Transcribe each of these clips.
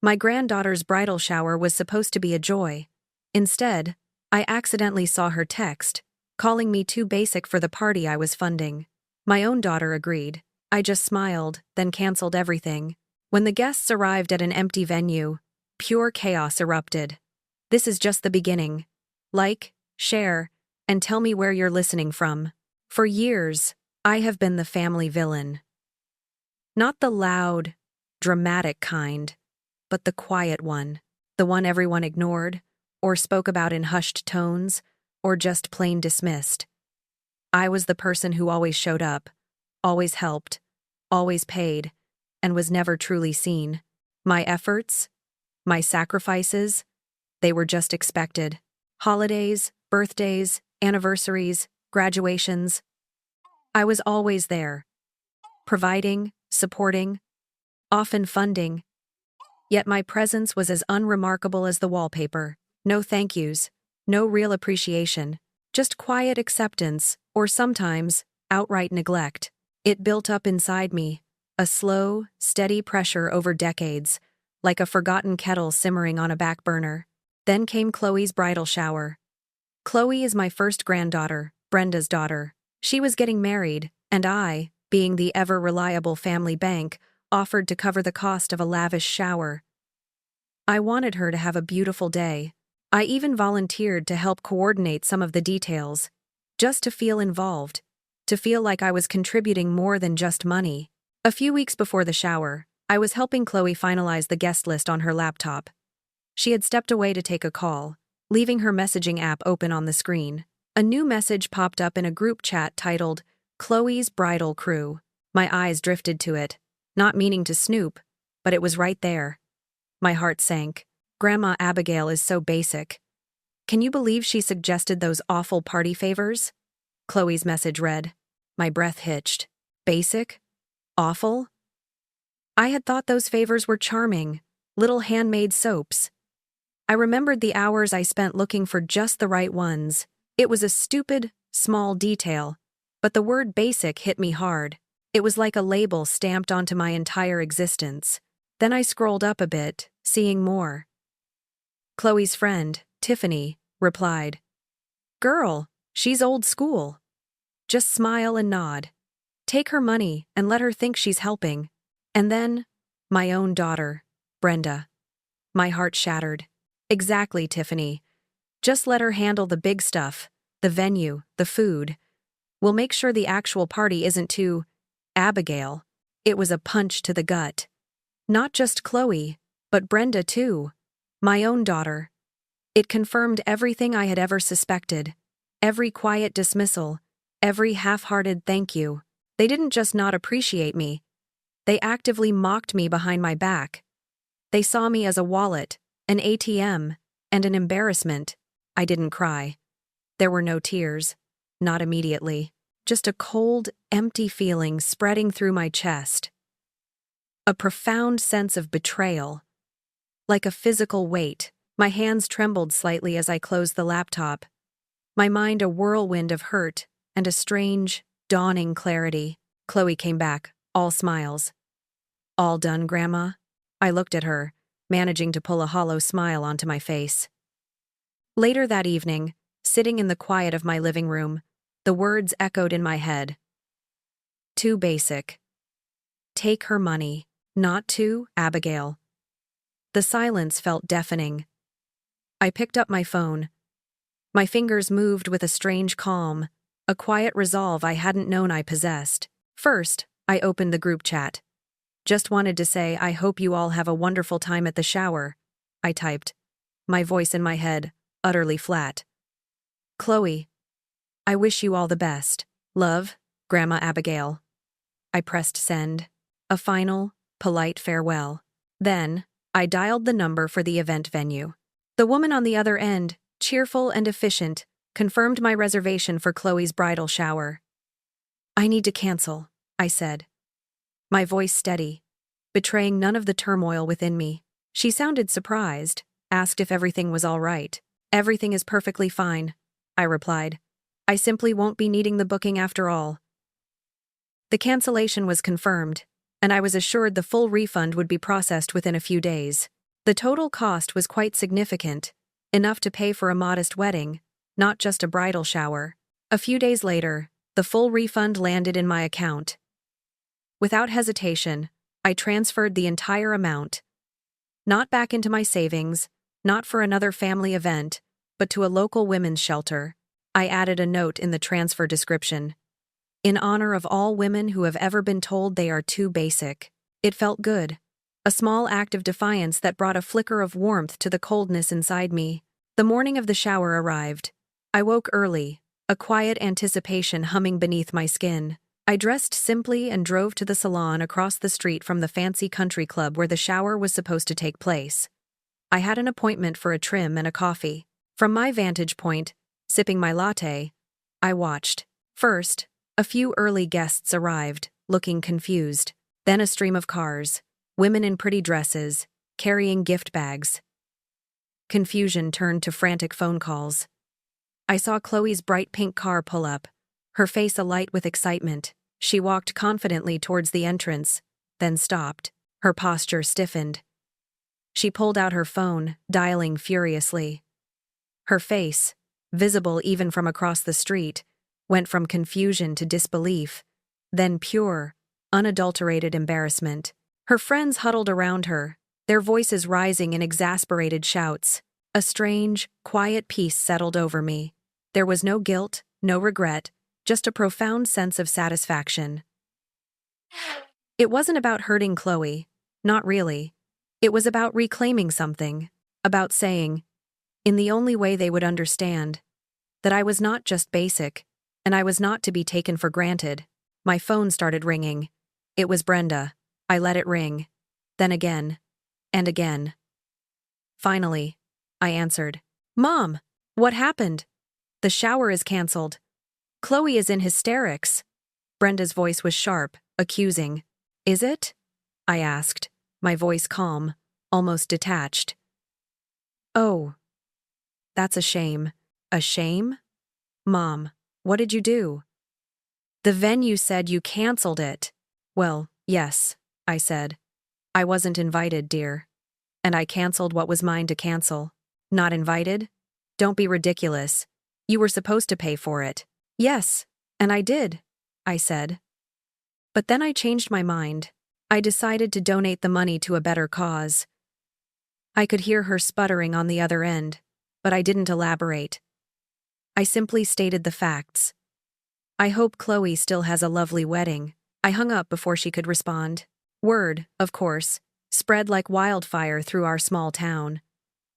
My granddaughter's bridal shower was supposed to be a joy. Instead, I accidentally saw her text, calling me too basic for the party I was funding. My own daughter agreed. I just smiled, then canceled everything. When the guests arrived at an empty venue, pure chaos erupted. This is just the beginning. Like, share, and tell me where you're listening from. For years, I have been the family villain. Not the loud, dramatic kind, but the quiet one. The one everyone ignored, or spoke about in hushed tones, or just plain dismissed. I was the person who always showed up, always helped, always paid, and was never truly seen. My efforts, my sacrifices, they were just expected. Holidays, birthdays, anniversaries, graduations. I was always there, providing, supporting, often funding. Yet my presence was as unremarkable as the wallpaper. No thank yous, no real appreciation, just quiet acceptance, or sometimes, outright neglect. It built up inside me, a slow, steady pressure over decades, like a forgotten kettle simmering on a back burner. Then came Chloe's bridal shower. Chloe is my first granddaughter, Brenda's daughter. She was getting married, and I, being the ever-reliable family bank, offered to cover the cost of a lavish shower. I wanted her to have a beautiful day. I even volunteered to help coordinate some of the details, just to feel involved, to feel like I was contributing more than just money. A few weeks before the shower, I was helping Chloe finalize the guest list on her laptop. She had stepped away to take a call, leaving her messaging app open on the screen. A new message popped up in a group chat titled, Chloe's Bridal Crew. My eyes drifted to it, not meaning to snoop, but it was right there. My heart sank. Grandma Abigail is so basic. Can you believe she suggested those awful party favors? Chloe's message read. My breath hitched. Basic? Awful? I had thought those favors were charming, little handmade soaps. I remembered the hours I spent looking for just the right ones. It was a stupid, small detail, but the word basic hit me hard. It was like a label stamped onto my entire existence. Then I scrolled up a bit, seeing more. Chloe's friend, Tiffany, replied. Girl, she's old school. Just smile and nod. Take her money and let her think she's helping. And then, my own daughter, Brenda. My heart shattered. Exactly, Tiffany. Just let her handle the big stuff, the venue, the food. We'll make sure the actual party isn't too Abigail. It was a punch to the gut. Not just Chloe, but Brenda too. My own daughter. It confirmed everything I had ever suspected. Every quiet dismissal, every half-hearted thank you. They didn't just not appreciate me. They actively mocked me behind my back. They saw me as a wallet, an ATM, and an embarrassment. I didn't cry. There were no tears. Not immediately. Just a cold, empty feeling spreading through my chest. A profound sense of betrayal. Like a physical weight, my hands trembled slightly as I closed the laptop. My mind a whirlwind of hurt and a strange, dawning clarity. Chloe came back, all smiles. All done, Grandma? I looked at her, managing to pull a hollow smile onto my face. Later that evening, sitting in the quiet of my living room, the words echoed in my head. Too basic. Take her money. Not too, Abigail. The silence felt deafening. I picked up my phone. My fingers moved with a strange calm, a quiet resolve I hadn't known I possessed. First, I opened the group chat. Just wanted to say I hope you all have a wonderful time at the shower, I typed, my voice in my head, utterly flat. Chloe, I wish you all the best. Love, Grandma Abigail. I pressed send. A final, polite farewell. Then, I dialed the number for the event venue. The woman on the other end, cheerful and efficient, confirmed my reservation for Chloe's bridal shower. I need to cancel, I said. My voice steady, betraying none of the turmoil within me. She sounded surprised, asked if everything was all right. Everything is perfectly fine, I replied. I simply won't be needing the booking after all. The cancellation was confirmed, and I was assured the full refund would be processed within a few days. The total cost was quite significant, enough to pay for a modest wedding, not just a bridal shower. A few days later, the full refund landed in my account. Without hesitation, I transferred the entire amount. Not back into my savings, not for another family event, but to a local women's shelter. I added a note in the transfer description. In honor of all women who have ever been told they are too basic. It felt good. A small act of defiance that brought a flicker of warmth to the coldness inside me. The morning of the shower arrived. I woke early, a quiet anticipation humming beneath my skin. I dressed simply and drove to the salon across the street from the fancy country club where the shower was supposed to take place. I had an appointment for a trim and a coffee. From my vantage point, sipping my latte, I watched. First, a few early guests arrived, looking confused. Then a stream of cars, women in pretty dresses, carrying gift bags. Confusion turned to frantic phone calls. I saw Chloe's bright pink car pull up, her face alight with excitement. She walked confidently towards the entrance, then stopped. Her posture stiffened. She pulled out her phone, dialing furiously. Her face, visible even from across the street, went from confusion to disbelief, then pure, unadulterated embarrassment. Her friends huddled around her, their voices rising in exasperated shouts. A strange, quiet peace settled over me. There was no guilt, no regret, just a profound sense of satisfaction. It wasn't about hurting Chloe, not really. It was about reclaiming something, about saying, in the only way they would understand, that I was not just basic, and I was not to be taken for granted. My phone started ringing. It was Brenda. I let it ring. Then again. And again. Finally, I answered. Mom, what happened? The shower is canceled. Chloe is in hysterics. Brenda's voice was sharp, accusing. Is it? I asked, my voice calm, almost detached. Oh. That's a shame. A shame? Mom, what did you do? The venue said you canceled it. Well, yes, I said. I wasn't invited, dear. And I canceled what was mine to cancel. Not invited? Don't be ridiculous. You were supposed to pay for it. Yes, and I did, I said. But then I changed my mind. I decided to donate the money to a better cause. I could hear her sputtering on the other end, but I didn't elaborate. I simply stated the facts. I hope Chloe still has a lovely wedding. I hung up before she could respond. Word, of course, spread like wildfire through our small town.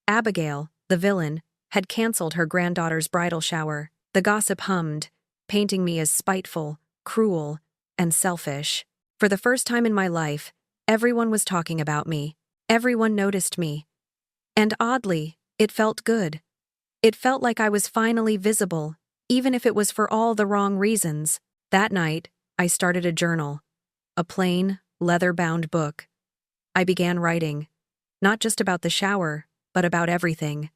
Abigail, the villain, had canceled her granddaughter's bridal shower. The gossip hummed, painting me as spiteful, cruel, and selfish. For the first time in my life, everyone was talking about me. Everyone noticed me. And oddly, it felt good. It felt like I was finally visible, even if it was for all the wrong reasons. That night, I started a journal. A plain, leather-bound book. I began writing, not just about the shower, but about everything.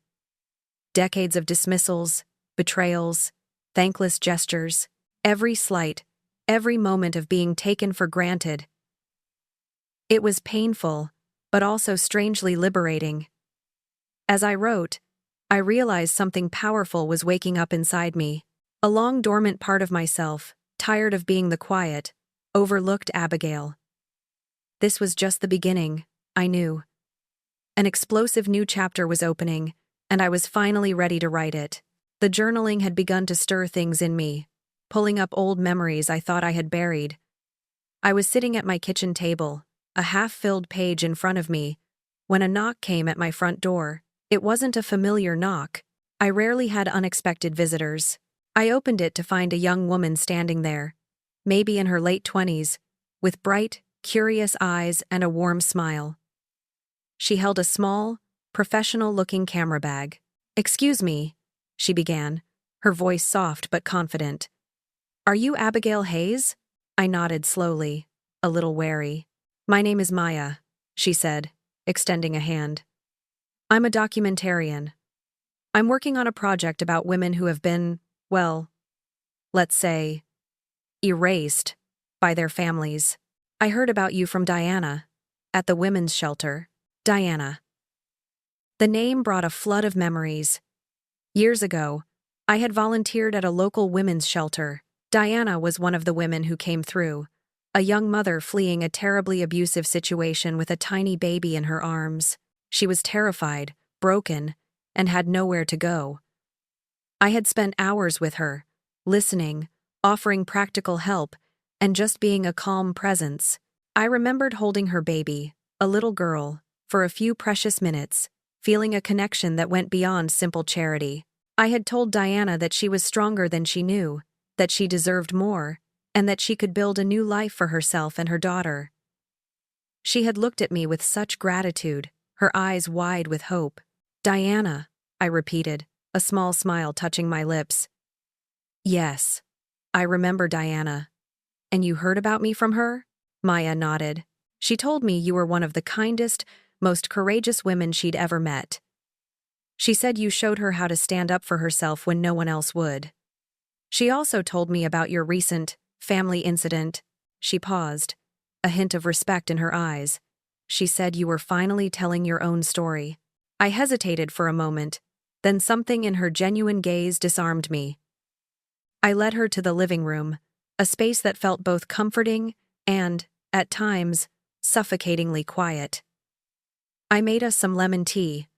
Decades of dismissals, betrayals, thankless gestures, every slight, every moment of being taken for granted. It was painful, but also strangely liberating. As I wrote, I realized something powerful was waking up inside me. A long dormant part of myself, tired of being the quiet, overlooked Abigail. This was just the beginning, I knew. An explosive new chapter was opening, and I was finally ready to write it. The journaling had begun to stir things in me, pulling up old memories I thought I had buried. I was sitting at my kitchen table, a half-filled page in front of me, when a knock came at my front door. It wasn't a familiar knock. I rarely had unexpected visitors. I opened it to find a young woman standing there, maybe in her late 20s, with bright, curious eyes and a warm smile. She held a small, professional-looking camera bag. "Excuse me," she began, her voice soft but confident. "Are you Abigail Hayes?" I nodded slowly, a little wary. "My name is Maya," she said, extending a hand. "I'm a documentarian. I'm working on a project about women who have been, well, let's say, erased by their families. I heard about you from Diana, at the women's shelter." Diana. The name brought a flood of memories. Years ago, I had volunteered at a local women's shelter. Diana was one of the women who came through, a young mother fleeing a terribly abusive situation with a tiny baby in her arms. She was terrified, broken, and had nowhere to go. I had spent hours with her, listening, offering practical help, and just being a calm presence. I remembered holding her baby, a little girl, for a few precious minutes, feeling a connection that went beyond simple charity. I had told Diana that she was stronger than she knew, that she deserved more, and that she could build a new life for herself and her daughter. She had looked at me with such gratitude, her eyes wide with hope. "Diana," I repeated, a small smile touching my lips. "Yes, I remember Diana. And you heard about me from her?" Maya nodded. "She told me you were one of the kindest, most courageous women she'd ever met. She said you showed her how to stand up for herself when no one else would. She also told me about your recent family incident." She paused, a hint of respect in her eyes. "She said you were finally telling your own story." I hesitated for a moment, then something in her genuine gaze disarmed me. I led her to the living room, a space that felt both comforting and, at times, suffocatingly quiet. I made us some lemon tea,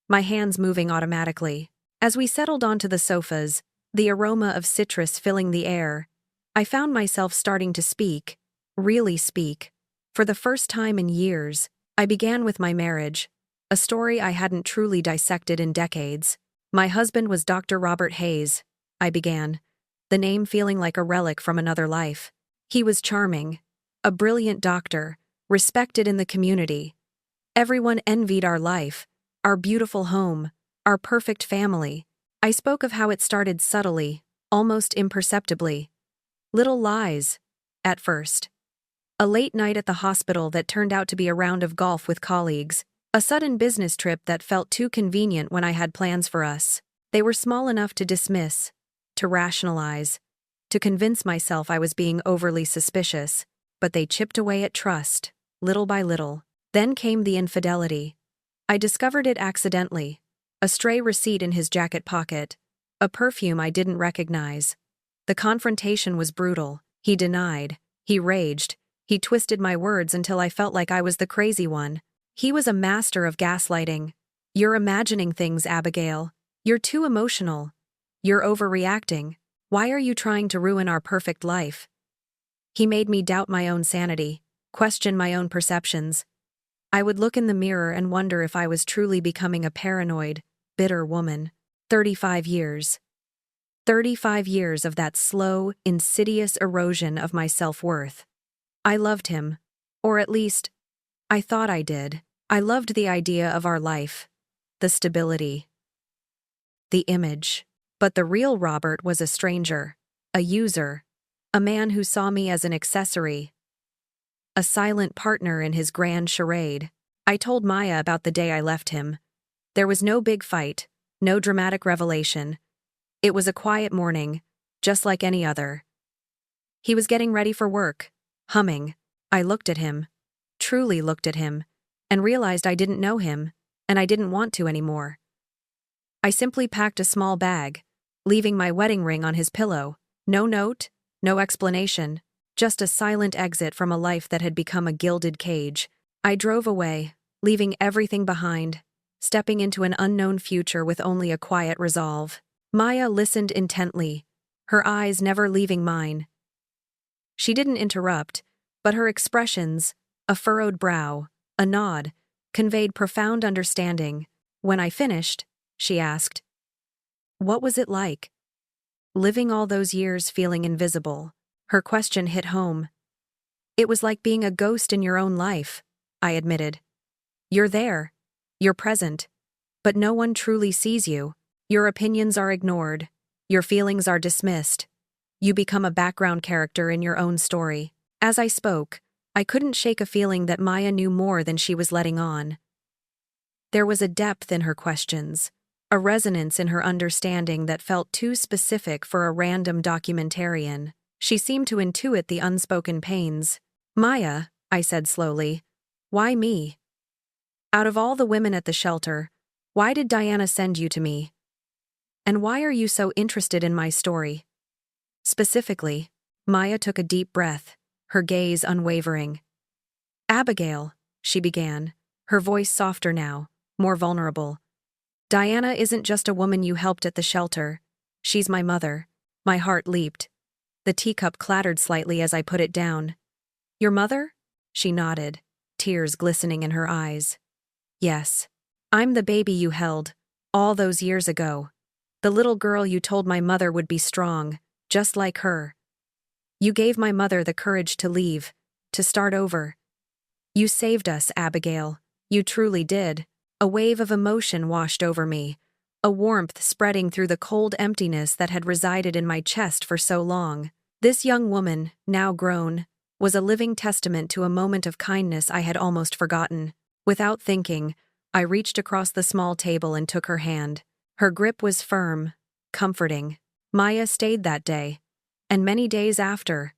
my hands moving automatically. As we settled onto the sofas, the aroma of citrus filling the air, I found myself starting to speak, really speak. For the first time in years, I began with my marriage, a story I hadn't truly dissected in decades. "My husband was Dr. Robert Hayes," I began, the name feeling like a relic from another life. "He was charming, a brilliant doctor, respected in the community. Everyone envied our life, our beautiful home, our perfect family." I spoke of how it started subtly, almost imperceptibly. Little lies, at first. A late night at the hospital that turned out to be a round of golf with colleagues. A sudden business trip that felt too convenient when I had plans for us. They were small enough to dismiss, to rationalize, to convince myself I was being overly suspicious, but they chipped away at trust, little by little. Then came the infidelity. I discovered it accidentally, a stray receipt in his jacket pocket, a perfume I didn't recognize. The confrontation was brutal. He denied, he raged, he twisted my words until I felt like I was the crazy one. He was a master of gaslighting. "You're imagining things, Abigail. You're too emotional. You're overreacting. Why are you trying to ruin our perfect life?" He made me doubt my own sanity, question my own perceptions. I would look in the mirror and wonder if I was truly becoming a paranoid, bitter woman. 35 years. 35 years of that slow, insidious erosion of my self-worth. I loved him. Or at least, I thought I did. I loved the idea of our life, the stability, the image. But the real Robert was a stranger, a user, a man who saw me as an accessory, a silent partner in his grand charade. I told Maya about the day I left him. There was no big fight, no dramatic revelation. It was a quiet morning, just like any other. He was getting ready for work, humming. I looked at him, truly looked at him, and realized I didn't know him, and I didn't want to anymore. I simply packed a small bag, leaving my wedding ring on his pillow. No note, no explanation, just a silent exit from a life that had become a gilded cage. I drove away, leaving everything behind, stepping into an unknown future with only a quiet resolve. Maya listened intently, her eyes never leaving mine. She didn't interrupt, but her expressions, a furrowed brow, a nod, conveyed profound understanding. When I finished, she asked, "What was it like? Living all those years feeling invisible?" Her question hit home. "It was like being a ghost in your own life," I admitted. "You're there, you're present, but no one truly sees you. Your opinions are ignored, your feelings are dismissed. You become a background character in your own story." As I spoke, I couldn't shake a feeling that Maya knew more than she was letting on. There was a depth in her questions, a resonance in her understanding that felt too specific for a random documentarian. She seemed to intuit the unspoken pains. "Maya," I said slowly, "why me? Out of all the women at the shelter, Why did Diana send you to me? And why are you so interested in my story? Specifically, Maya took a deep breath, her gaze unwavering. Abigail, she began, her voice softer now, more vulnerable. Diana isn't just a woman you helped at the shelter. She's my mother. My heart leaped. The teacup clattered slightly as I put it down. Your mother? She nodded, tears glistening in her eyes. Yes. I'm the baby you held, all those years ago. The little girl you told my mother would be strong, just like her. You gave my mother the courage to leave, to start over. You saved us, Abigail. You truly did. A wave of emotion washed over me, a warmth spreading through the cold emptiness that had resided in my chest for so long. This young woman, now grown, was a living testament to a moment of kindness I had almost forgotten. Without thinking, I reached across the small table and took her hand. Her grip was firm, comforting. Maya stayed that day, and many days after.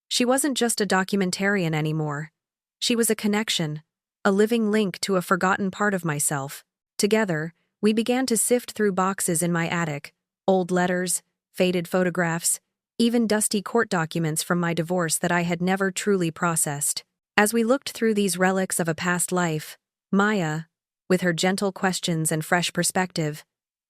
She wasn't just a documentarian anymore. She was a connection, a living link to a forgotten part of myself. Together, we began to sift through boxes in my attic, old letters, faded photographs, even dusty court documents from my divorce that I had never truly processed. As we looked through these relics of a past life, Maya, with her gentle questions and fresh perspective,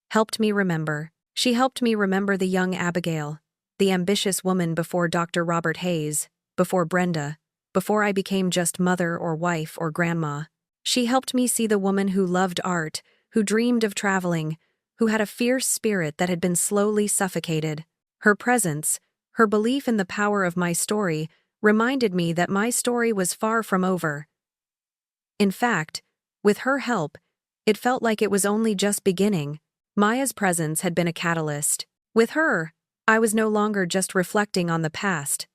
helped me remember. She helped me remember the young Abigail, the ambitious woman before Dr. Robert Hayes, before Brenda, before I became just mother or wife or grandma. She helped me see the woman who loved art, who dreamed of traveling, who had a fierce spirit that had been slowly suffocated. Her presence, her belief in the power of my story, reminded me that my story was far from over. In fact, with her help, it felt like it was only just beginning. Maya's presence had been a catalyst. With her, I was no longer just reflecting on the past.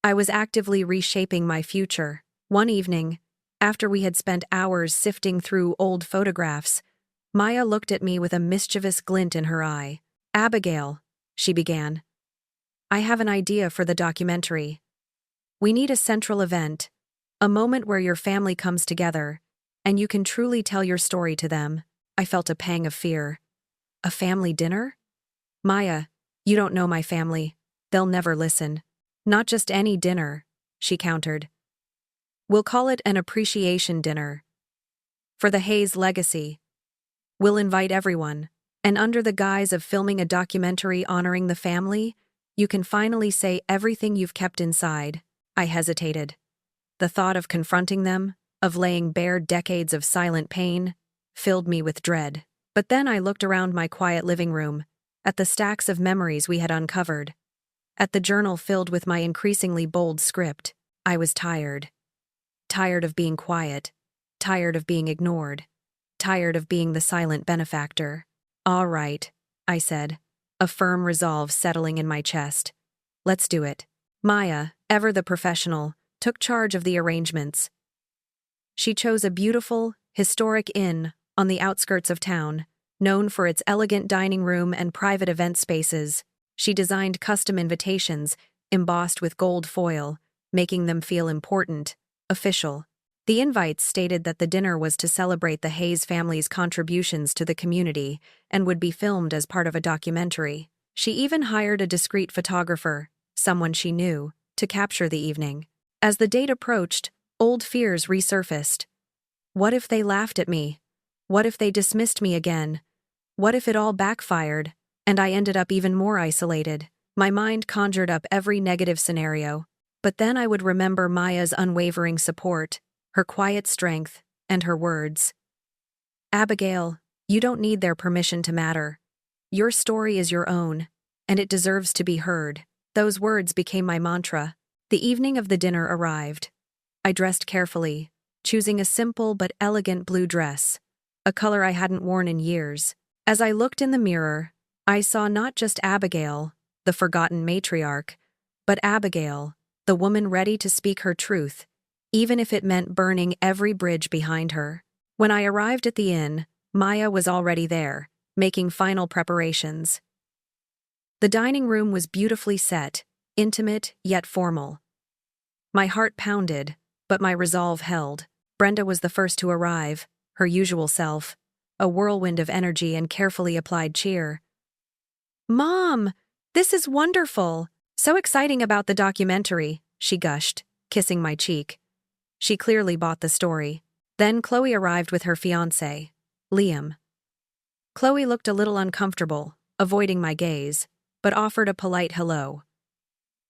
I was actively reshaping my future. One evening, after we had spent hours sifting through old photographs, Maya looked at me with a mischievous glint in her eye. Abigail, she began, I have an idea for the documentary. We need a central event, a moment where your family comes together, and you can truly tell your story to them. I felt a pang of fear. A family dinner? Maya, you don't know my family. They'll never listen. Not just any dinner, she countered. We'll call it an appreciation dinner. For the Hayes legacy. We'll invite everyone, and under the guise of filming a documentary honoring the family, you can finally say everything you've kept inside. I hesitated. The thought of confronting them, of laying bare decades of silent pain, filled me with dread. But then I looked around my quiet living room, at the stacks of memories we had uncovered, at the journal filled with my increasingly bold script. I was tired. Tired of being quiet, tired of being ignored, tired of being the silent benefactor. All right, I said, a firm resolve settling in my chest. Let's do it. Maya, ever the professional, took charge of the arrangements. She chose a beautiful, historic inn on the outskirts of town, known for its elegant dining room and private event spaces. She designed custom invitations, embossed with gold foil, making them feel important, official. The invites stated that the dinner was to celebrate the Hayes family's contributions to the community and would be filmed as part of a documentary. She even hired a discreet photographer, someone she knew, to capture the evening. As the date approached, old fears resurfaced. What if they laughed at me? What if they dismissed me again? What if it all backfired, and I ended up even more isolated? My mind conjured up every negative scenario. But then I would remember Maya's unwavering support, her quiet strength, and her words. Abigail, you don't need their permission to matter. Your story is your own, and it deserves to be heard. Those words became my mantra. The evening of the dinner arrived. I dressed carefully, choosing a simple but elegant blue dress, a color I hadn't worn in years. As I looked in the mirror, I saw not just Abigail, the forgotten matriarch, but Abigail, the woman ready to speak her truth, even if it meant burning every bridge behind her. When I arrived at the inn, Maya was already there, making final preparations. The dining room was beautifully set, intimate yet formal. My heart pounded, but my resolve held. Brenda was the first to arrive, her usual self, a whirlwind of energy and carefully applied cheer. "Mom, this is wonderful! So exciting about the documentary," she gushed, kissing my cheek. She clearly bought the story. Then Chloe arrived with her fiancé, Liam. Chloe looked a little uncomfortable, avoiding my gaze, but offered a polite hello.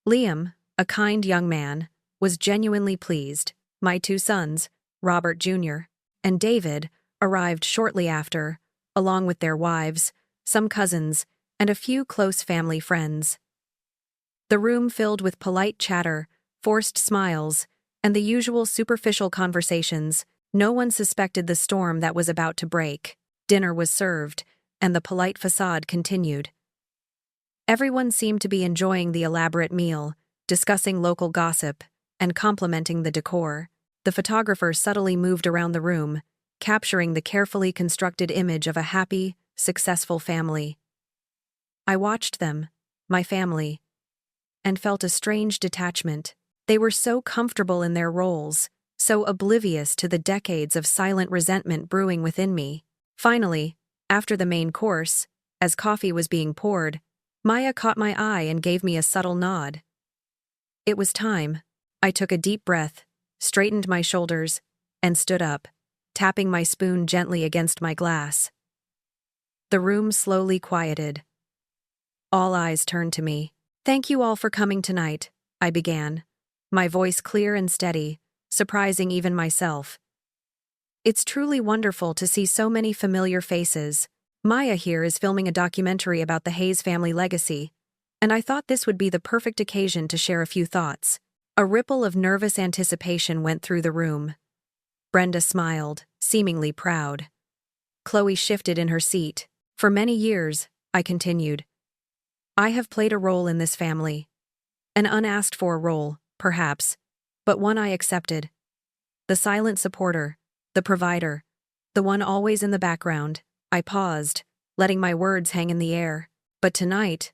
Liam, a kind young man, was genuinely pleased. My two sons, Robert Jr. and David, arrived shortly after, along with their wives, some cousins, and a few close family friends. The room filled with polite chatter, forced smiles, and the usual superficial conversations. No one suspected the storm that was about to break. Dinner was served, and the polite facade continued. Everyone seemed to be enjoying the elaborate meal, discussing local gossip, and complimenting the decor. The photographer subtly moved around the room, capturing the carefully constructed image of a happy, successful family. I watched them, my family, and felt a strange detachment. They were so comfortable in their roles, so oblivious to the decades of silent resentment brewing within me. Finally, after the main course, as coffee was being poured, Maya caught my eye and gave me a subtle nod. It was time. I took a deep breath, straightened my shoulders, and stood up, tapping my spoon gently against my glass. The room slowly quieted. All eyes turned to me. "Thank you all for coming tonight," I began, my voice clear and steady, surprising even myself. "It's truly wonderful to see so many familiar faces. Maya here is filming a documentary about the Hayes family legacy, and I thought this would be the perfect occasion to share a few thoughts." A ripple of nervous anticipation went through the room. Brenda smiled, seemingly proud. Chloe shifted in her seat. "For many years," I continued, "I have played a role in this family. An unasked-for role, perhaps, but one I accepted. The silent supporter, the provider, the one always in the background." I paused, letting my words hang in the air. "But tonight,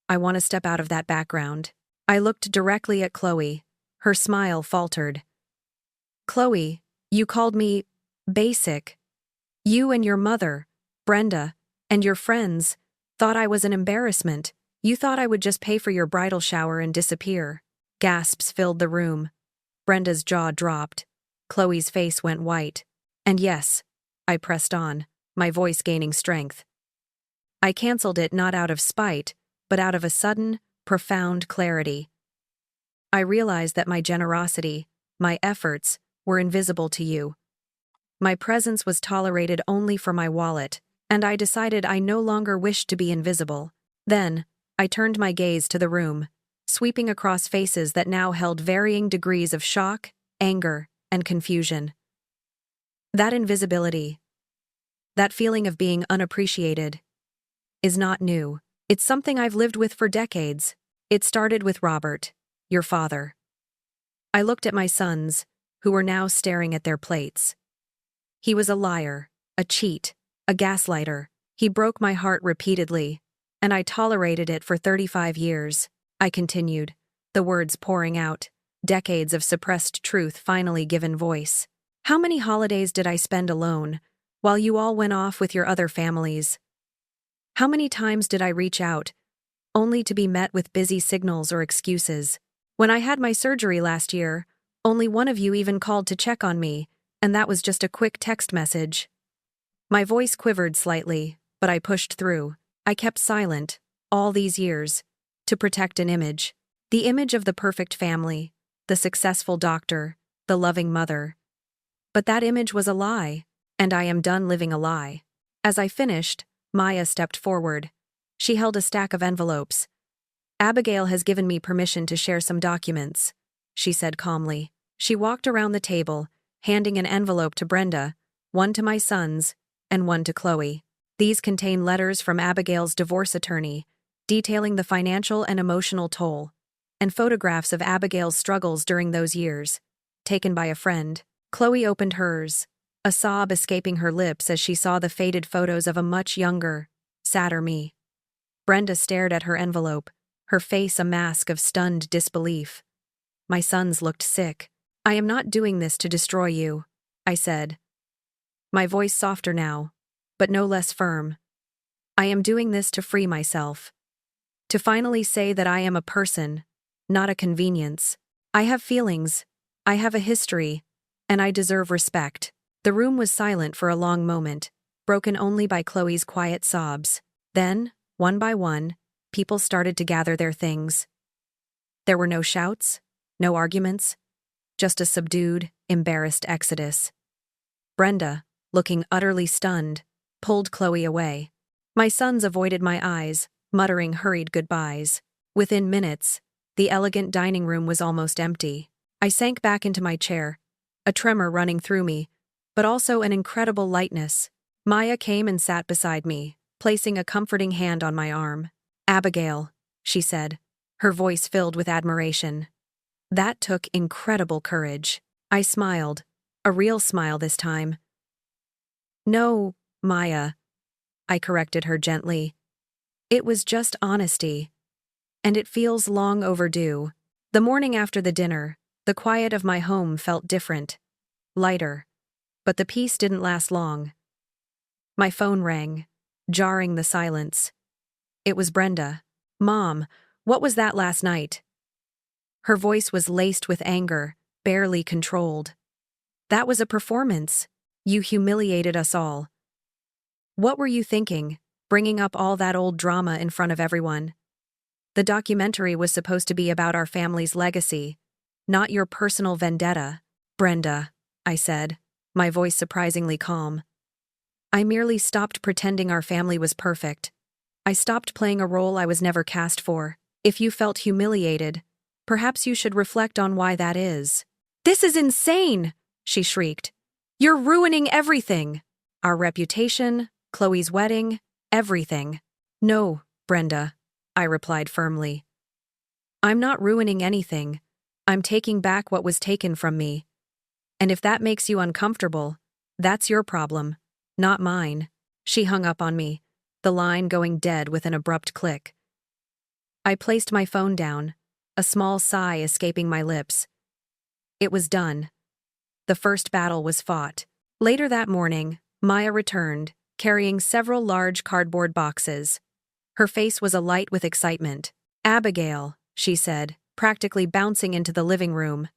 I want to step out of that background." I looked directly at Chloe. Her smile faltered. "Chloe, you called me basic. You and your mother, Brenda, and your friends thought I was an embarrassment. You thought I would just pay for your bridal shower and disappear." Gasps filled the room. Brenda's jaw dropped. Chloe's face went white. "And yes," I pressed on, my voice gaining strength, "I canceled it not out of spite, but out of a sudden, profound clarity. I realized that my generosity, my efforts, were invisible to you. My presence was tolerated only for my wallet, and I decided I no longer wished to be invisible. Then, I turned my gaze to the room, sweeping across faces that now held varying degrees of shock, anger, and confusion. That invisibility, that feeling of being unappreciated, is not new. It's something I've lived with for decades. It started with Robert, your father." I looked at my sons, who were now staring at their plates. "He was a liar, a cheat, a gaslighter. He broke my heart repeatedly, and I tolerated it for 35 years. I continued, the words pouring out, decades of suppressed truth finally given voice. "How many holidays did I spend alone, while you all went off with your other families? How many times did I reach out, only to be met with busy signals or excuses? When I had my surgery last year, only one of you even called to check on me, and that was just a quick text message." My voice quivered slightly, but I pushed through. I kept silent, all these years, to protect an image. The image of the perfect family, the successful doctor, the loving mother. But that image was a lie, and I am done living a lie. As I finished, Maya stepped forward. She held a stack of envelopes. "Abigail has given me permission to share some documents," she said calmly. She walked around the table, handing an envelope to Brenda, one to my sons, and one to Chloe. These contain letters from Abigail's divorce attorney, detailing the financial and emotional toll, and photographs of Abigail's struggles during those years, taken by a friend. Chloe opened hers, a sob escaping her lips as she saw the faded photos of a much younger, sadder me. Brenda stared at her envelope, her face a mask of stunned disbelief. My sons looked sick. "I am not doing this to destroy you," I said, my voice softer now. but no less firm. I am doing this to free myself. To finally say that I am a person, not a convenience. I have feelings, I have a history, and I deserve respect. The room was silent for a long moment, broken only by Chloe's quiet sobs. Then, one by one, people started to gather their things. There were no shouts, no arguments, just a subdued, embarrassed exodus. Brenda, looking utterly stunned, pulled Chloe away. My sons avoided my eyes, muttering hurried goodbyes. Within minutes, the elegant dining room was almost empty. I sank back into my chair, a tremor running through me, but also an incredible lightness. Maya came and sat beside me, placing a comforting hand on my arm. "Abigail," she said, her voice filled with admiration. That took incredible courage. I smiled, a real smile this time. "No, Maya," I corrected her gently. "It was just honesty. And it feels long overdue." The morning after the dinner, the quiet of my home felt different, lighter. But the peace didn't last long. My phone rang, jarring the silence. It was Brenda. "Mom, what was that last night?" Her voice was laced with anger, barely controlled. "That was a performance. You humiliated us all." "What were you thinking, bringing up all that old drama in front of everyone? The documentary was supposed to be about our family's legacy, not your personal vendetta." "Brenda," I said, my voice surprisingly calm. "I merely stopped pretending our family was perfect. I stopped playing a role I was never cast for. If you felt humiliated, perhaps you should reflect on why that is." "This is insane!" she shrieked. "You're ruining everything. Our reputation, Chloe's wedding, everything." "No, Brenda," I replied firmly. "I'm not ruining anything. I'm taking back what was taken from me. And if that makes you uncomfortable, that's your problem, not mine." She hung up on me, the line going dead with an abrupt click. I placed my phone down, a small sigh escaping my lips. It was done. The first battle was fought. Later that morning, Maya returned, carrying several large cardboard boxes. Her face was alight with excitement. "Abigail," she said, practically bouncing into the living room.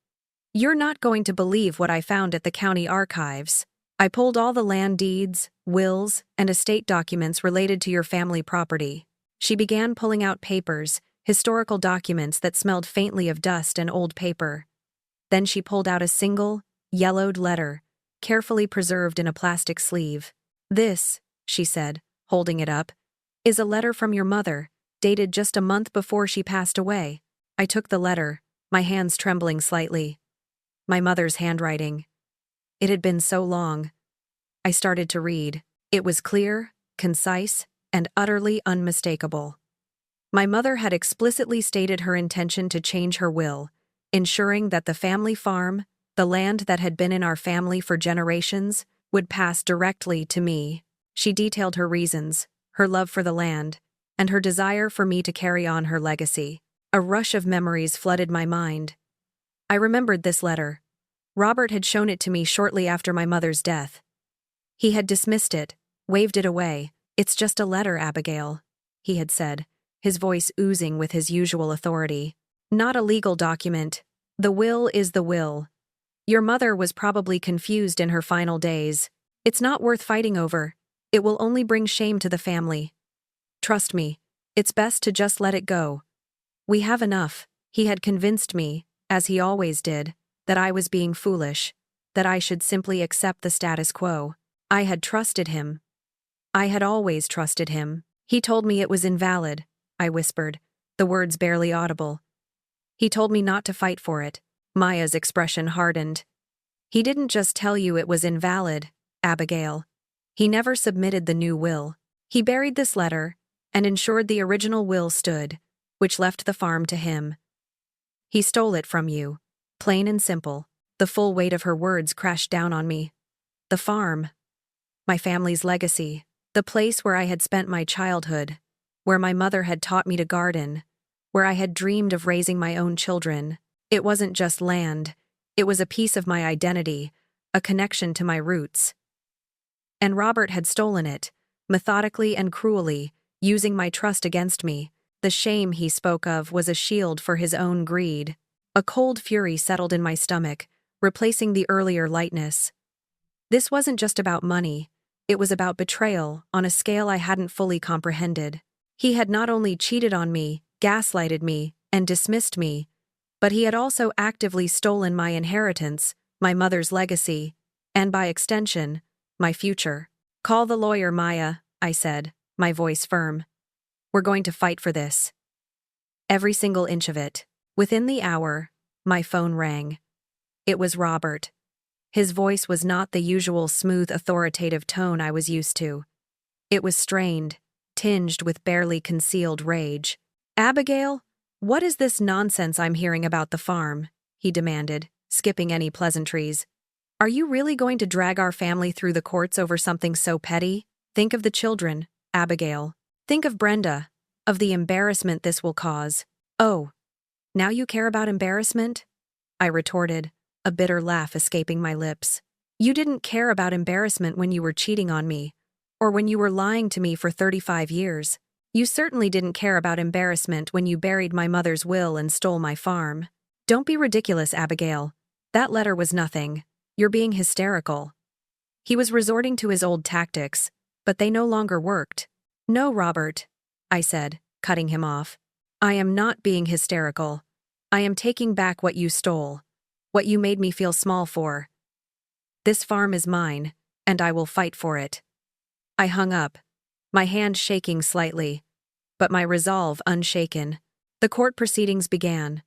"You're not going to believe what I found at the county archives. I pulled all the land deeds, wills, and estate documents related to your family property." She began pulling out papers, historical documents that smelled faintly of dust and old paper. Then she pulled out a single, yellowed letter, carefully preserved in a plastic sleeve. "This," she said, holding it up, "is a letter from your mother, dated just a month before she passed away." I took the letter, my hands trembling slightly. My mother's handwriting. It had been so long. I started to read. It was clear, concise, and utterly unmistakable. My mother had explicitly stated her intention to change her will, ensuring that the family farm, the land that had been in our family for generations, would pass directly to me. She detailed her reasons, her love for the land, and her desire for me to carry on her legacy. A rush of memories flooded my mind. I remembered this letter. Robert had shown it to me shortly after my mother's death. He had dismissed it, waved it away. "It's just a letter, Abigail," he had said, his voice oozing with his usual authority. "Not a legal document. The will is the will. Your mother was probably confused in her final days. It's not worth fighting over. It will only bring shame to the family. Trust me, it's best to just let it go. We have enough." He had convinced me, as he always did, that I was being foolish, that I should simply accept the status quo. I had trusted him. I had always trusted him. "He told me it was invalid," I whispered, the words barely audible. "He told me not to fight for it." Maya's expression hardened. "He didn't just tell you it was invalid, Abigail. He never submitted the new will. He buried this letter and ensured the original will stood, which left the farm to him. He stole it from you, plain and simple." The full weight of her words crashed down on me. The farm. My family's legacy. The place where I had spent my childhood, where my mother had taught me to garden, where I had dreamed of raising my own children. It wasn't just land. It was a piece of my identity, a connection to my roots. And Robert had stolen it, methodically and cruelly, using my trust against me. The shame he spoke of was a shield for his own greed. A cold fury settled in my stomach, replacing the earlier lightness. This wasn't just about money, it was about betrayal on a scale I hadn't fully comprehended. He had not only cheated on me, gaslighted me, and dismissed me, but he had also actively stolen my inheritance, my mother's legacy, and by extension, my future. "Call the lawyer, Maya," I said, my voice firm. "We're going to fight for this. Every single inch of it." Within the hour, my phone rang. It was Robert. His voice was not the usual smooth, authoritative tone I was used to. It was strained, tinged with barely concealed rage. "Abigail, what is this nonsense I'm hearing about the farm?" he demanded, skipping any pleasantries. "Are you really going to drag our family through the courts over something so petty? Think of the children, Abigail. Think of Brenda, of the embarrassment this will cause." "Oh, now you care about embarrassment?" I retorted, a bitter laugh escaping my lips. "You didn't care about embarrassment when you were cheating on me, or when you were lying to me for 35 years. You certainly didn't care about embarrassment when you buried my mother's will and stole my farm. Don't be ridiculous, Abigail. That letter was nothing. You're being hysterical." He was resorting to his old tactics, but they no longer worked. "No, Robert," I said, cutting him off. "I am not being hysterical. I am taking back what you stole, what you made me feel small for. This farm is mine, and I will fight for it." I hung up, my hand shaking slightly, but my resolve unshaken. The court proceedings began.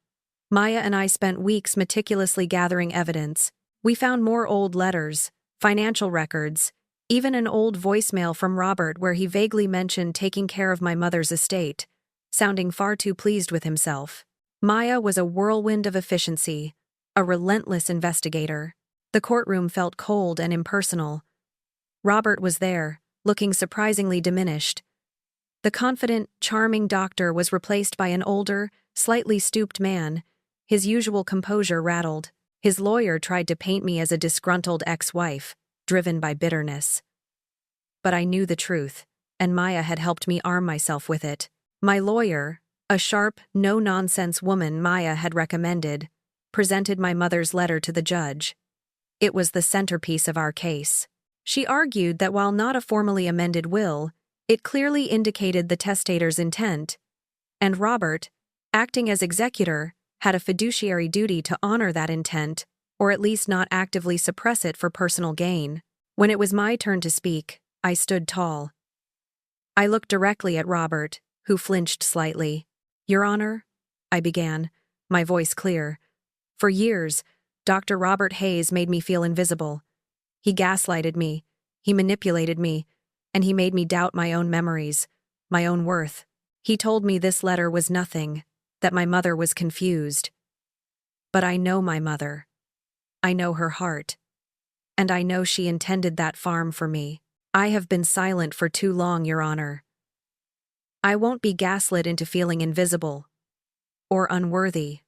Maya and I spent weeks meticulously gathering evidence. We found more old letters, financial records, even an old voicemail from Robert where he vaguely mentioned taking care of my mother's estate, sounding far too pleased with himself. Maya was a whirlwind of efficiency, a relentless investigator. The courtroom felt cold and impersonal. Robert was there, looking surprisingly diminished. The confident, charming doctor was replaced by an older, slightly stooped man, his usual composure rattled. His lawyer tried to paint me as a disgruntled ex-wife, driven by bitterness. But I knew the truth, and Maya had helped me arm myself with it. My lawyer, a sharp, no-nonsense woman Maya had recommended, presented my mother's letter to the judge. It was the centerpiece of our case. She argued that while not a formally amended will, it clearly indicated the testator's intent, and Robert, acting as executor, had a fiduciary duty to honor that intent, or at least not actively suppress it for personal gain. When it was my turn to speak, I stood tall. I looked directly at Robert, who flinched slightly. "Your Honor," I began, my voice clear. "For years, Dr. Robert Hayes made me feel invisible. He gaslighted me, he manipulated me, and he made me doubt my own memories, my own worth. He told me this letter was nothing, that my mother was confused. But I know my mother. I know her heart. And I know she intended that farm for me. I have been silent for too long, Your Honor. I won't be gaslit into feeling invisible, or unworthy,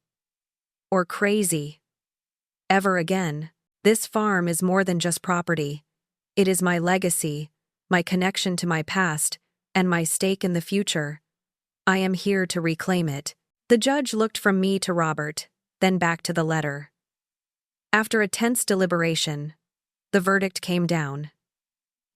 or crazy. Ever again. This farm is more than just property. It is my legacy, my connection to my past, and my stake in the future. I am here to reclaim it." The judge looked from me to Robert, then back to the letter. After a tense deliberation, the verdict came down.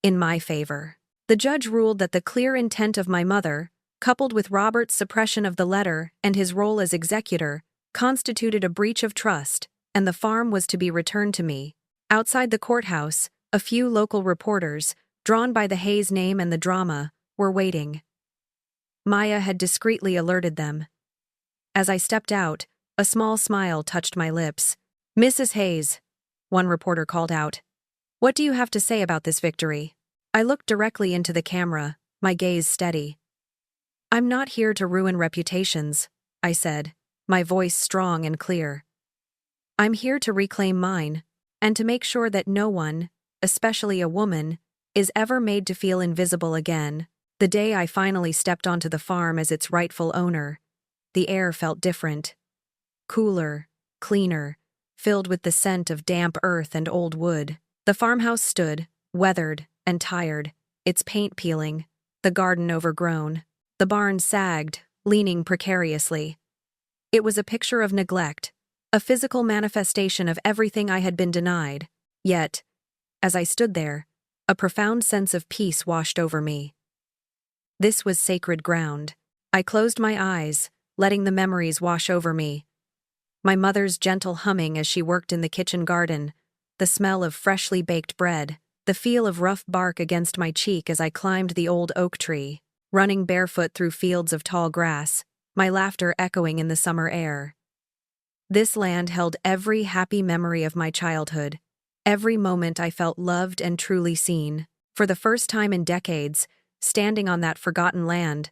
In my favor. The judge ruled that the clear intent of my mother, coupled with Robert's suppression of the letter and his role as executor, constituted a breach of trust, and the farm was to be returned to me. Outside the courthouse, a few local reporters, drawn by the Hayes name and the drama, were waiting. Maya had discreetly alerted them. As I stepped out, a small smile touched my lips. "Mrs. Hayes," one reporter called out, "what do you have to say about this victory?" I looked directly into the camera, my gaze steady. "I'm not here to ruin reputations," I said, my voice strong and clear. "I'm here to reclaim mine, and to make sure that no one, especially a woman, is ever made to feel invisible again." The day I finally stepped onto the farm as its rightful owner, the air felt different. Cooler, cleaner, filled with the scent of damp earth and old wood. The farmhouse stood, weathered and tired, its paint peeling, the garden overgrown. The barn sagged, leaning precariously. It was a picture of neglect, a physical manifestation of everything I had been denied. Yet, as I stood there, a profound sense of peace washed over me. This was sacred ground. I closed my eyes, letting the memories wash over me. My mother's gentle humming as she worked in the kitchen garden, the smell of freshly baked bread, the feel of rough bark against my cheek as I climbed the old oak tree, running barefoot through fields of tall grass, my laughter echoing in the summer air. This land held every happy memory of my childhood. Every moment I felt loved and truly seen. For the first time in decades, standing on that forgotten land,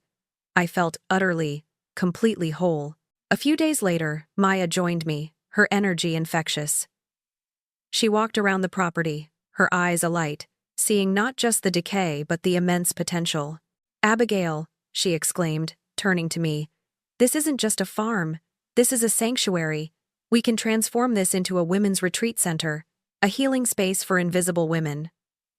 I felt utterly, completely whole. A few days later, Maya joined me, her energy infectious. She walked around the property, her eyes alight, seeing not just the decay but the immense potential. "Abigail," she exclaimed, turning to me, "this isn't just a farm. This is a sanctuary. We can transform this into a women's retreat center, a healing space for invisible women.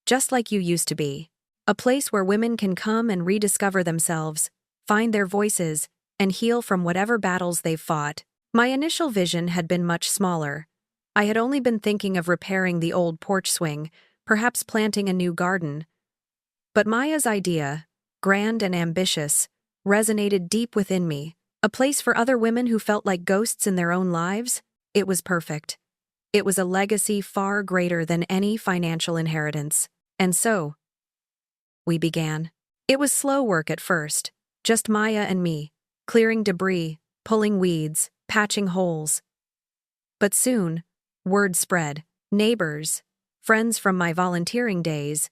Just like you used to be. A place where women can come and rediscover themselves, find their voices, and heal from whatever battles they've fought." My initial vision had been much smaller. I had only been thinking of repairing the old porch swing, perhaps planting a new garden. But Maya's idea, grand and ambitious, resonated deep within me. A place for other women who felt like ghosts in their own lives? It was perfect. It was a legacy far greater than any financial inheritance. And so, we began. It was slow work at first, just Maya and me, clearing debris, pulling weeds, patching holes. But soon, word spread. Neighbors, friends from my volunteering days,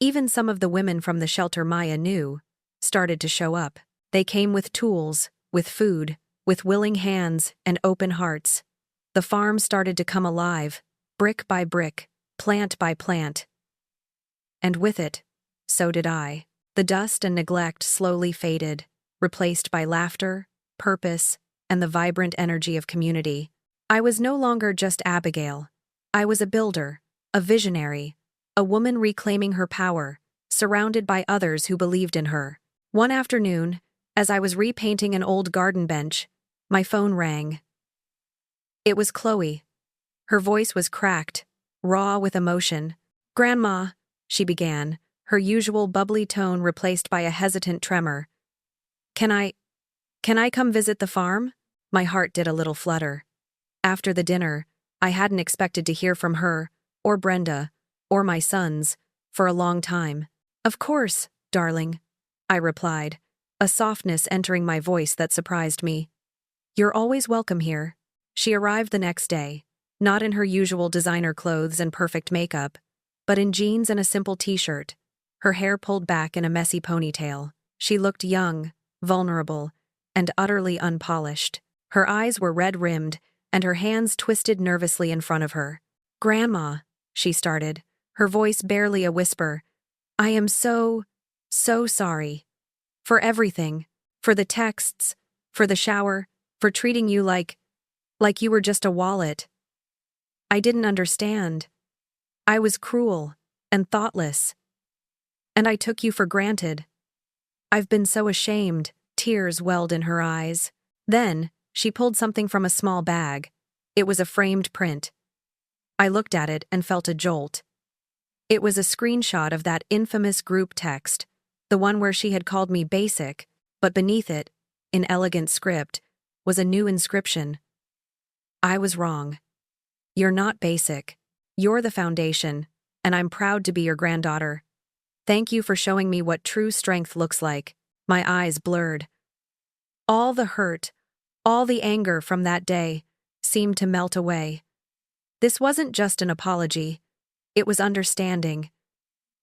even some of the women from the shelter Maya knew, started to show up. They came with tools, with food, with willing hands and open hearts. The farm started to come alive, brick by brick, plant by plant. And with it, so did I. The dust and neglect slowly faded, replaced by laughter, purpose, and the vibrant energy of community. I was no longer just Abigail. I was a builder, a visionary, a woman reclaiming her power, surrounded by others who believed in her. One afternoon, as I was repainting an old garden bench, my phone rang. It was Chloe. Her voice was cracked, raw with emotion. "Grandma," she began, her usual bubbly tone replaced by a hesitant tremor. Can I come visit the farm?" My heart did a little flutter. After the dinner, I hadn't expected to hear from her, or Brenda, or my sons, for a long time. "Of course, darling," I replied, a softness entering my voice that surprised me. "You're always welcome here." She arrived the next day, not in her usual designer clothes and perfect makeup, but in jeans and a simple t-shirt, her hair pulled back in a messy ponytail. She looked young, vulnerable, and utterly unpolished. Her eyes were red-rimmed, and her hands twisted nervously in front of her. "Grandma," she started, her voice barely a whisper, "I am so sorry. For everything. For the texts, for the shower, for treating you like you were just a wallet. I didn't understand. I was cruel and thoughtless. And I took you for granted. I've been so ashamed." Tears welled in her eyes. Then, she pulled something from a small bag. It was a framed print. I looked at it and felt a jolt. It was a screenshot of that infamous group text, the one where she had called me basic, but beneath it, in elegant script, was a new inscription. "I was wrong. You're not basic. You're the foundation, and I'm proud to be your granddaughter. Thank you for showing me what true strength looks like." My eyes blurred. All the hurt, all the anger from that day seemed to melt away. This wasn't just an apology. It was understanding.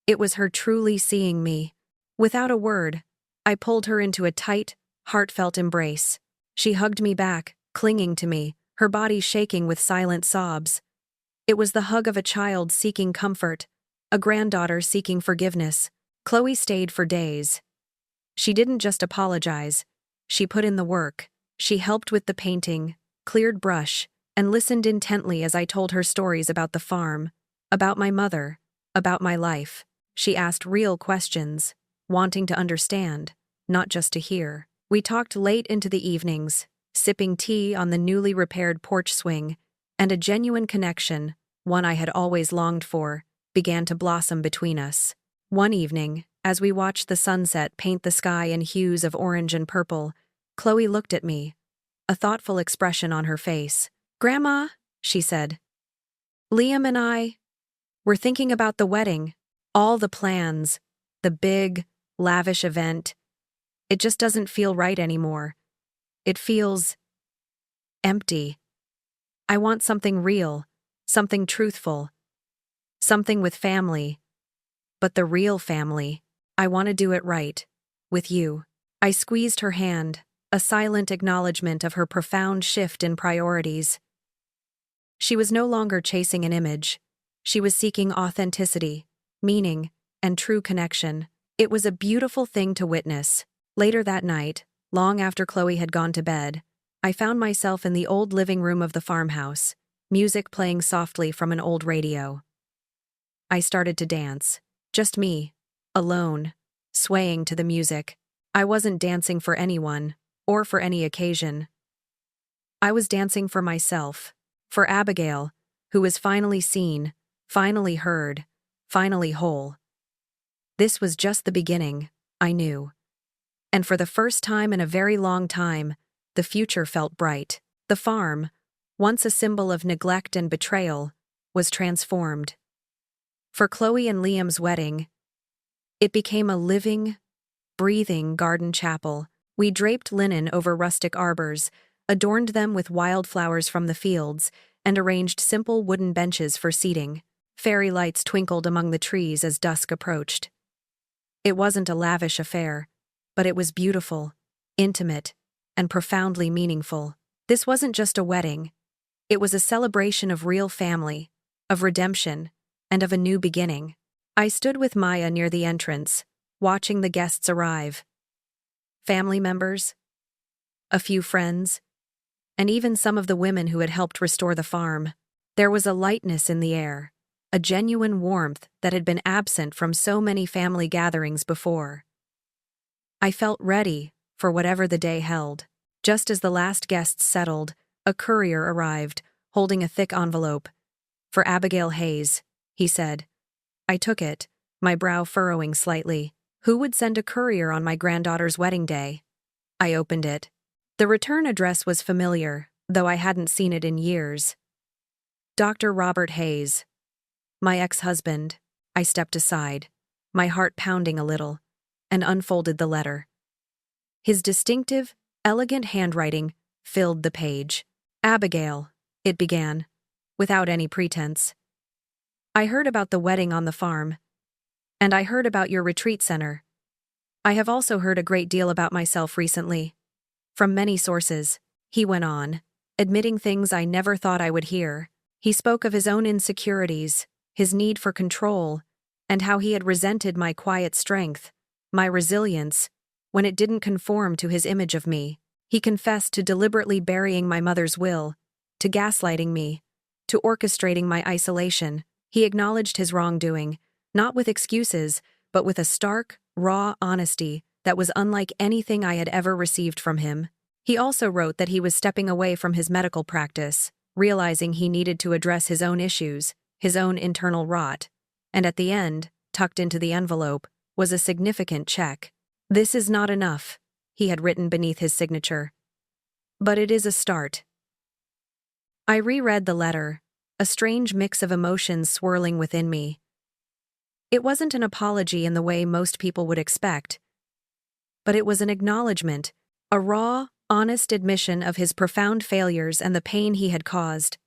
It was her truly seeing me. Without a word, I pulled her into a tight, heartfelt embrace. She hugged me back, clinging to me, her body shaking with silent sobs. It was the hug of a child seeking comfort, a granddaughter seeking forgiveness. Chloe stayed for days. She didn't just apologize. She put in the work. She helped with the painting, cleared brush, and listened intently as I told her stories about the farm, about my mother, about my life. She asked real questions, wanting to understand, not just to hear. We talked late into the evenings, sipping tea on the newly repaired porch swing, and a genuine connection, one I had always longed for, began to blossom between us. One evening, as we watched the sunset paint the sky in hues of orange and purple, Chloe looked at me, a thoughtful expression on her face. "Grandma," she said, "Liam and I, we're thinking about the wedding, all the plans, the big, lavish event. It just doesn't feel right anymore. It feels empty. I want something real, something truthful, something with family. But the real family. I want to do it right. With you." I squeezed her hand, a silent acknowledgement of her profound shift in priorities. She was no longer chasing an image. She was seeking authenticity, meaning, and true connection. It was a beautiful thing to witness. Later that night, long after Chloe had gone to bed, I found myself in the old living room of the farmhouse, music playing softly from an old radio. I started to dance. Just me, alone, swaying to the music. I wasn't dancing for anyone, or for any occasion. I was dancing for myself, for Abigail, who was finally seen, finally heard, finally whole. This was just the beginning, I knew. And for the first time in a very long time, the future felt bright. The farm, once a symbol of neglect and betrayal, was transformed. For Chloe and Liam's wedding, it became a living, breathing garden chapel. We draped linen over rustic arbors, adorned them with wildflowers from the fields, and arranged simple wooden benches for seating. Fairy lights twinkled among the trees as dusk approached. It wasn't a lavish affair, but it was beautiful, intimate, and profoundly meaningful. This wasn't just a wedding. It was a celebration of real family, of redemption, and of a new beginning. I stood with Maya near the entrance, watching the guests arrive. Family members, a few friends, and even some of the women who had helped restore the farm. There was a lightness in the air, a genuine warmth that had been absent from so many family gatherings before. I felt ready for whatever the day held. Just as the last guests settled, a courier arrived, holding a thick envelope. "For Abigail Hayes," he said. I took it, my brow furrowing slightly. Who would send a courier on my granddaughter's wedding day? I opened it. The return address was familiar, though I hadn't seen it in years. Dr. Robert Hayes. My ex-husband. I stepped aside, my heart pounding a little, and unfolded the letter. His distinctive, elegant handwriting filled the page. "Abigail," it began, without any pretense. "I heard about the wedding on the farm, and I heard about your retreat center. I have also heard a great deal about myself recently. From many sources," he went on, admitting things I never thought I would hear. He spoke of his own insecurities, his need for control, and how he had resented my quiet strength, my resilience, when it didn't conform to his image of me. He confessed to deliberately burying my mother's will, to gaslighting me, to orchestrating my isolation. He acknowledged his wrongdoing, not with excuses, but with a stark, raw honesty that was unlike anything I had ever received from him. He also wrote that he was stepping away from his medical practice, realizing he needed to address his own issues, his own internal rot, and at the end, tucked into the envelope, was a significant check. "This is not enough," he had written beneath his signature. "But it is a start." I reread the letter, a strange mix of emotions swirling within me. It wasn't an apology in the way most people would expect, but it was an acknowledgement, a raw, honest admission of his profound failures and the pain he had caused.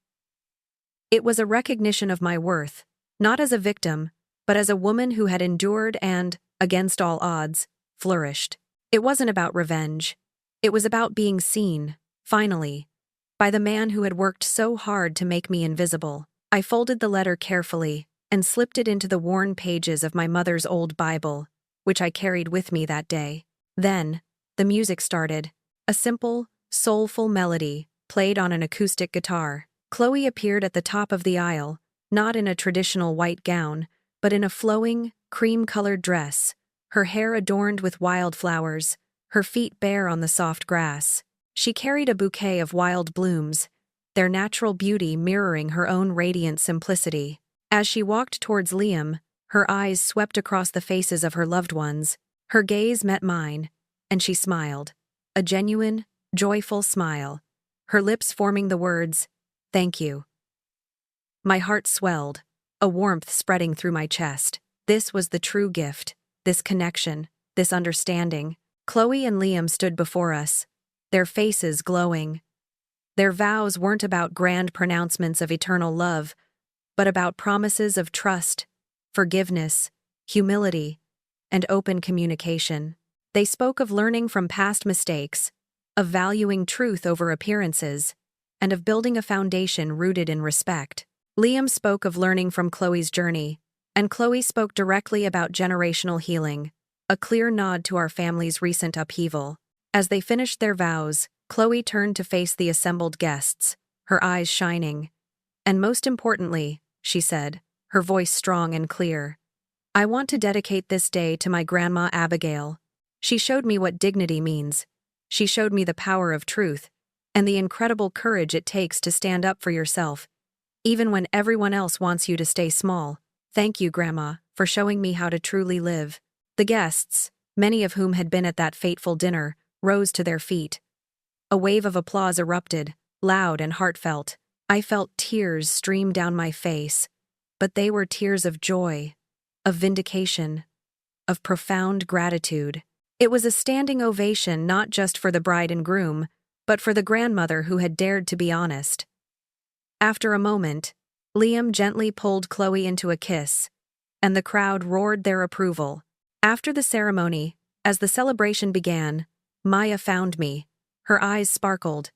It was a recognition of my worth, not as a victim, but as a woman who had endured and, against all odds, flourished. It wasn't about revenge. It was about being seen, finally, by the man who had worked so hard to make me invisible. I folded the letter carefully and slipped it into the worn pages of my mother's old Bible, which I carried with me that day. Then, the music started, a simple, soulful melody played on an acoustic guitar. Chloe appeared at the top of the aisle, not in a traditional white gown, but in a flowing, cream-colored dress, her hair adorned with wildflowers, her feet bare on the soft grass. She carried a bouquet of wild blooms, their natural beauty mirroring her own radiant simplicity. As she walked towards Liam, her eyes swept across the faces of her loved ones. Her gaze met mine, and she smiled. A genuine, joyful smile, her lips forming the words, "Thank you." My heart swelled, a warmth spreading through my chest. This was the true gift, this connection, this understanding. Chloe and Liam stood before us, their faces glowing. Their vows weren't about grand pronouncements of eternal love, but about promises of trust, forgiveness, humility, and open communication. They spoke of learning from past mistakes, of valuing truth over appearances, and of building a foundation rooted in respect. Liam spoke of learning from Chloe's journey, and Chloe spoke directly about generational healing, a clear nod to our family's recent upheaval. As they finished their vows, Chloe turned to face the assembled guests, her eyes shining. And most importantly, she said, her voice strong and clear, "I want to dedicate this day to my grandma Abigail. She showed me what dignity means. She showed me the power of truth, and the incredible courage it takes to stand up for yourself, even when everyone else wants you to stay small. Thank you, Grandma, for showing me how to truly live." The guests, many of whom had been at that fateful dinner, rose to their feet. A wave of applause erupted, loud and heartfelt. I felt tears stream down my face, but they were tears of joy, of vindication, of profound gratitude. It was a standing ovation not just for the bride and groom, but for the grandmother who had dared to be honest. After a moment, Liam gently pulled Chloe into a kiss, and the crowd roared their approval. After the ceremony, as the celebration began, Maya found me. Her eyes sparkled.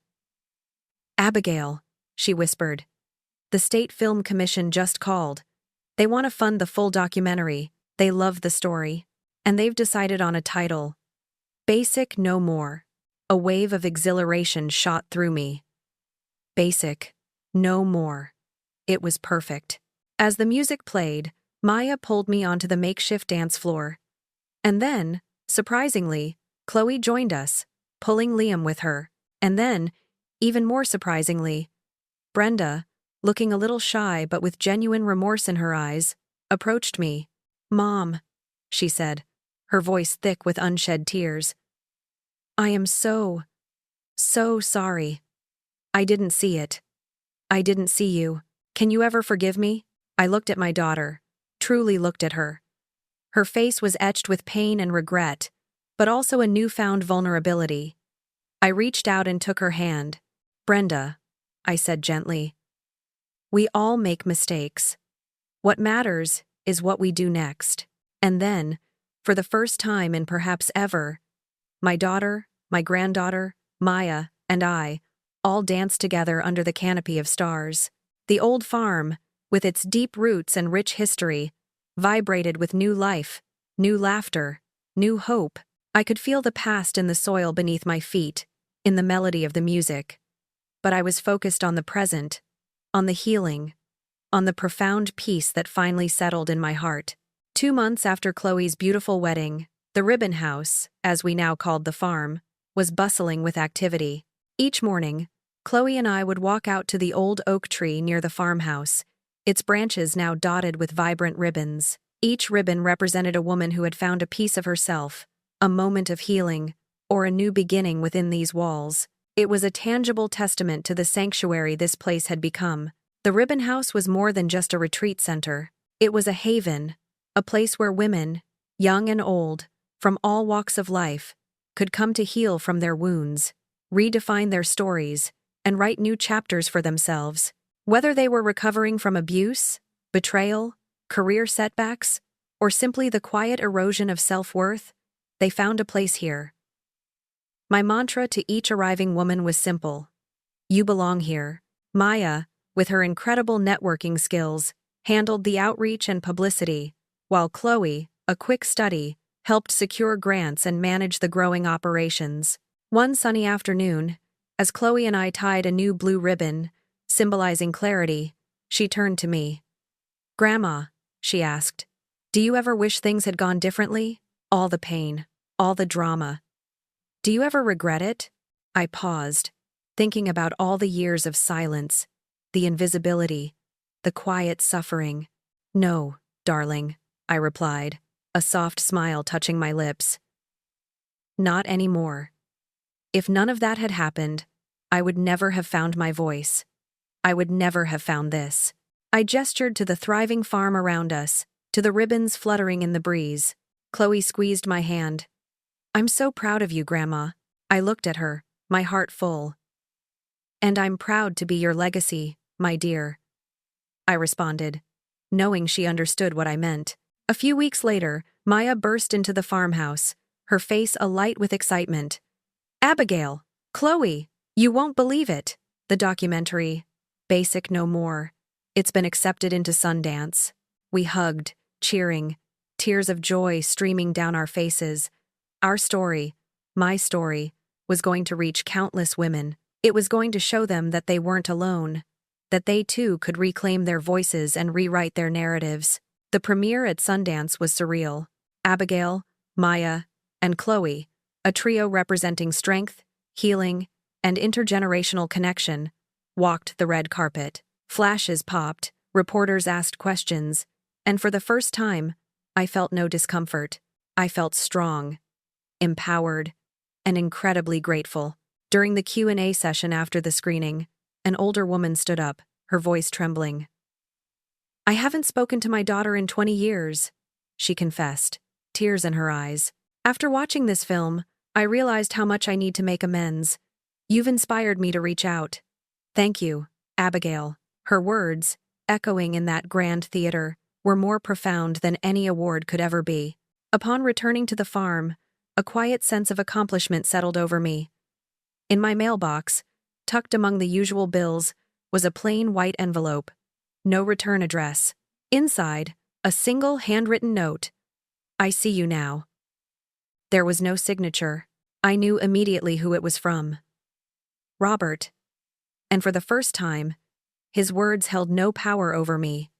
"Abigail," she whispered. "The State Film Commission just called. They want to fund the full documentary. They love the story. And they've decided on a title. Basic No More." A wave of exhilaration shot through me. Basic No More. It was perfect. As the music played, Maya pulled me onto the makeshift dance floor. And then, surprisingly, Chloe joined us, pulling Liam with her. And then, even more surprisingly, Brenda, looking a little shy but with genuine remorse in her eyes, approached me. "Mom," she said, her voice thick with unshed tears. "I am so sorry. I didn't see it. I didn't see you. Can you ever forgive me?" I looked at my daughter, truly looked at her. Her face was etched with pain and regret, but also a newfound vulnerability. I reached out and took her hand. "Brenda," I said gently, "we all make mistakes. What matters is what we do next." And then, for the first time and perhaps ever, my daughter, my granddaughter, Maya, and I all danced together under the canopy of stars. The old farm, with its deep roots and rich history, vibrated with new life, new laughter, new hope. I could feel the past in the soil beneath my feet, in the melody of the music. But I was focused on the present, on the healing, on the profound peace that finally settled in my heart. 2 months after Chloe's beautiful wedding, the Ribbon House, as we now called the farm, was bustling with activity. Each morning, Chloe and I would walk out to the old oak tree near the farmhouse, its branches now dotted with vibrant ribbons. Each ribbon represented a woman who had found a piece of herself, a moment of healing, or a new beginning within these walls. It was a tangible testament to the sanctuary this place had become. The Ribbon House was more than just a retreat center. It was a haven, a place where women, young and old, from all walks of life, could come to heal from their wounds, redefine their stories, and write new chapters for themselves. Whether they were recovering from abuse, betrayal, career setbacks, or simply the quiet erosion of self-worth, they found a place here. My mantra to each arriving woman was simple: "You belong here." Maya, with her incredible networking skills, handled the outreach and publicity, while Chloe, a quick study, helped secure grants and manage the growing operations. One sunny afternoon, as Chloe and I tied a new blue ribbon, symbolizing clarity, she turned to me. "Grandma," she asked, Do you ever wish things had gone differently? All the pain, all the drama. Do you ever regret it? I paused, thinking about all the years of silence, the invisibility, the quiet suffering. No, darling, I replied, a soft smile touching my lips. Not anymore. If none of that had happened, I would never have found my voice. I would never have found this. I gestured to the thriving farm around us, to the ribbons fluttering in the breeze. Chloe squeezed my hand. I'm so proud of you, Grandma. I looked at her, my heart full. And I'm proud to be your legacy, my dear. I responded, knowing she understood what I meant. A few weeks later, Maya burst into the farmhouse, her face alight with excitement. Abigail! Chloe! You won't believe it! The documentary, Basic No More. It's been accepted into Sundance. We hugged, cheering, tears of joy streaming down our faces. Our story, my story, was going to reach countless women. It was going to show them that they weren't alone, that they too could reclaim their voices and rewrite their narratives. The premiere at Sundance was surreal. Abigail, Maya, and Chloe, a trio representing strength, healing, and intergenerational connection, walked the red carpet. Flashes popped, reporters asked questions, and for the first time, I felt no discomfort. I felt strong, empowered, and incredibly grateful. During the Q&A session after the screening, an older woman stood up, her voice trembling. I haven't spoken to my daughter in 20 years, she confessed, tears in her eyes. After watching this film, I realized how much I need to make amends. You've inspired me to reach out. Thank you, Abigail. Her words, echoing in that grand theater, were more profound than any award could ever be. Upon returning to the farm, a quiet sense of accomplishment settled over me. In my mailbox, tucked among the usual bills, was a plain white envelope. No return address. Inside, a single handwritten note. I see you now. There was no signature. I knew immediately who it was from. Robert. And for the first time, his words held no power over me.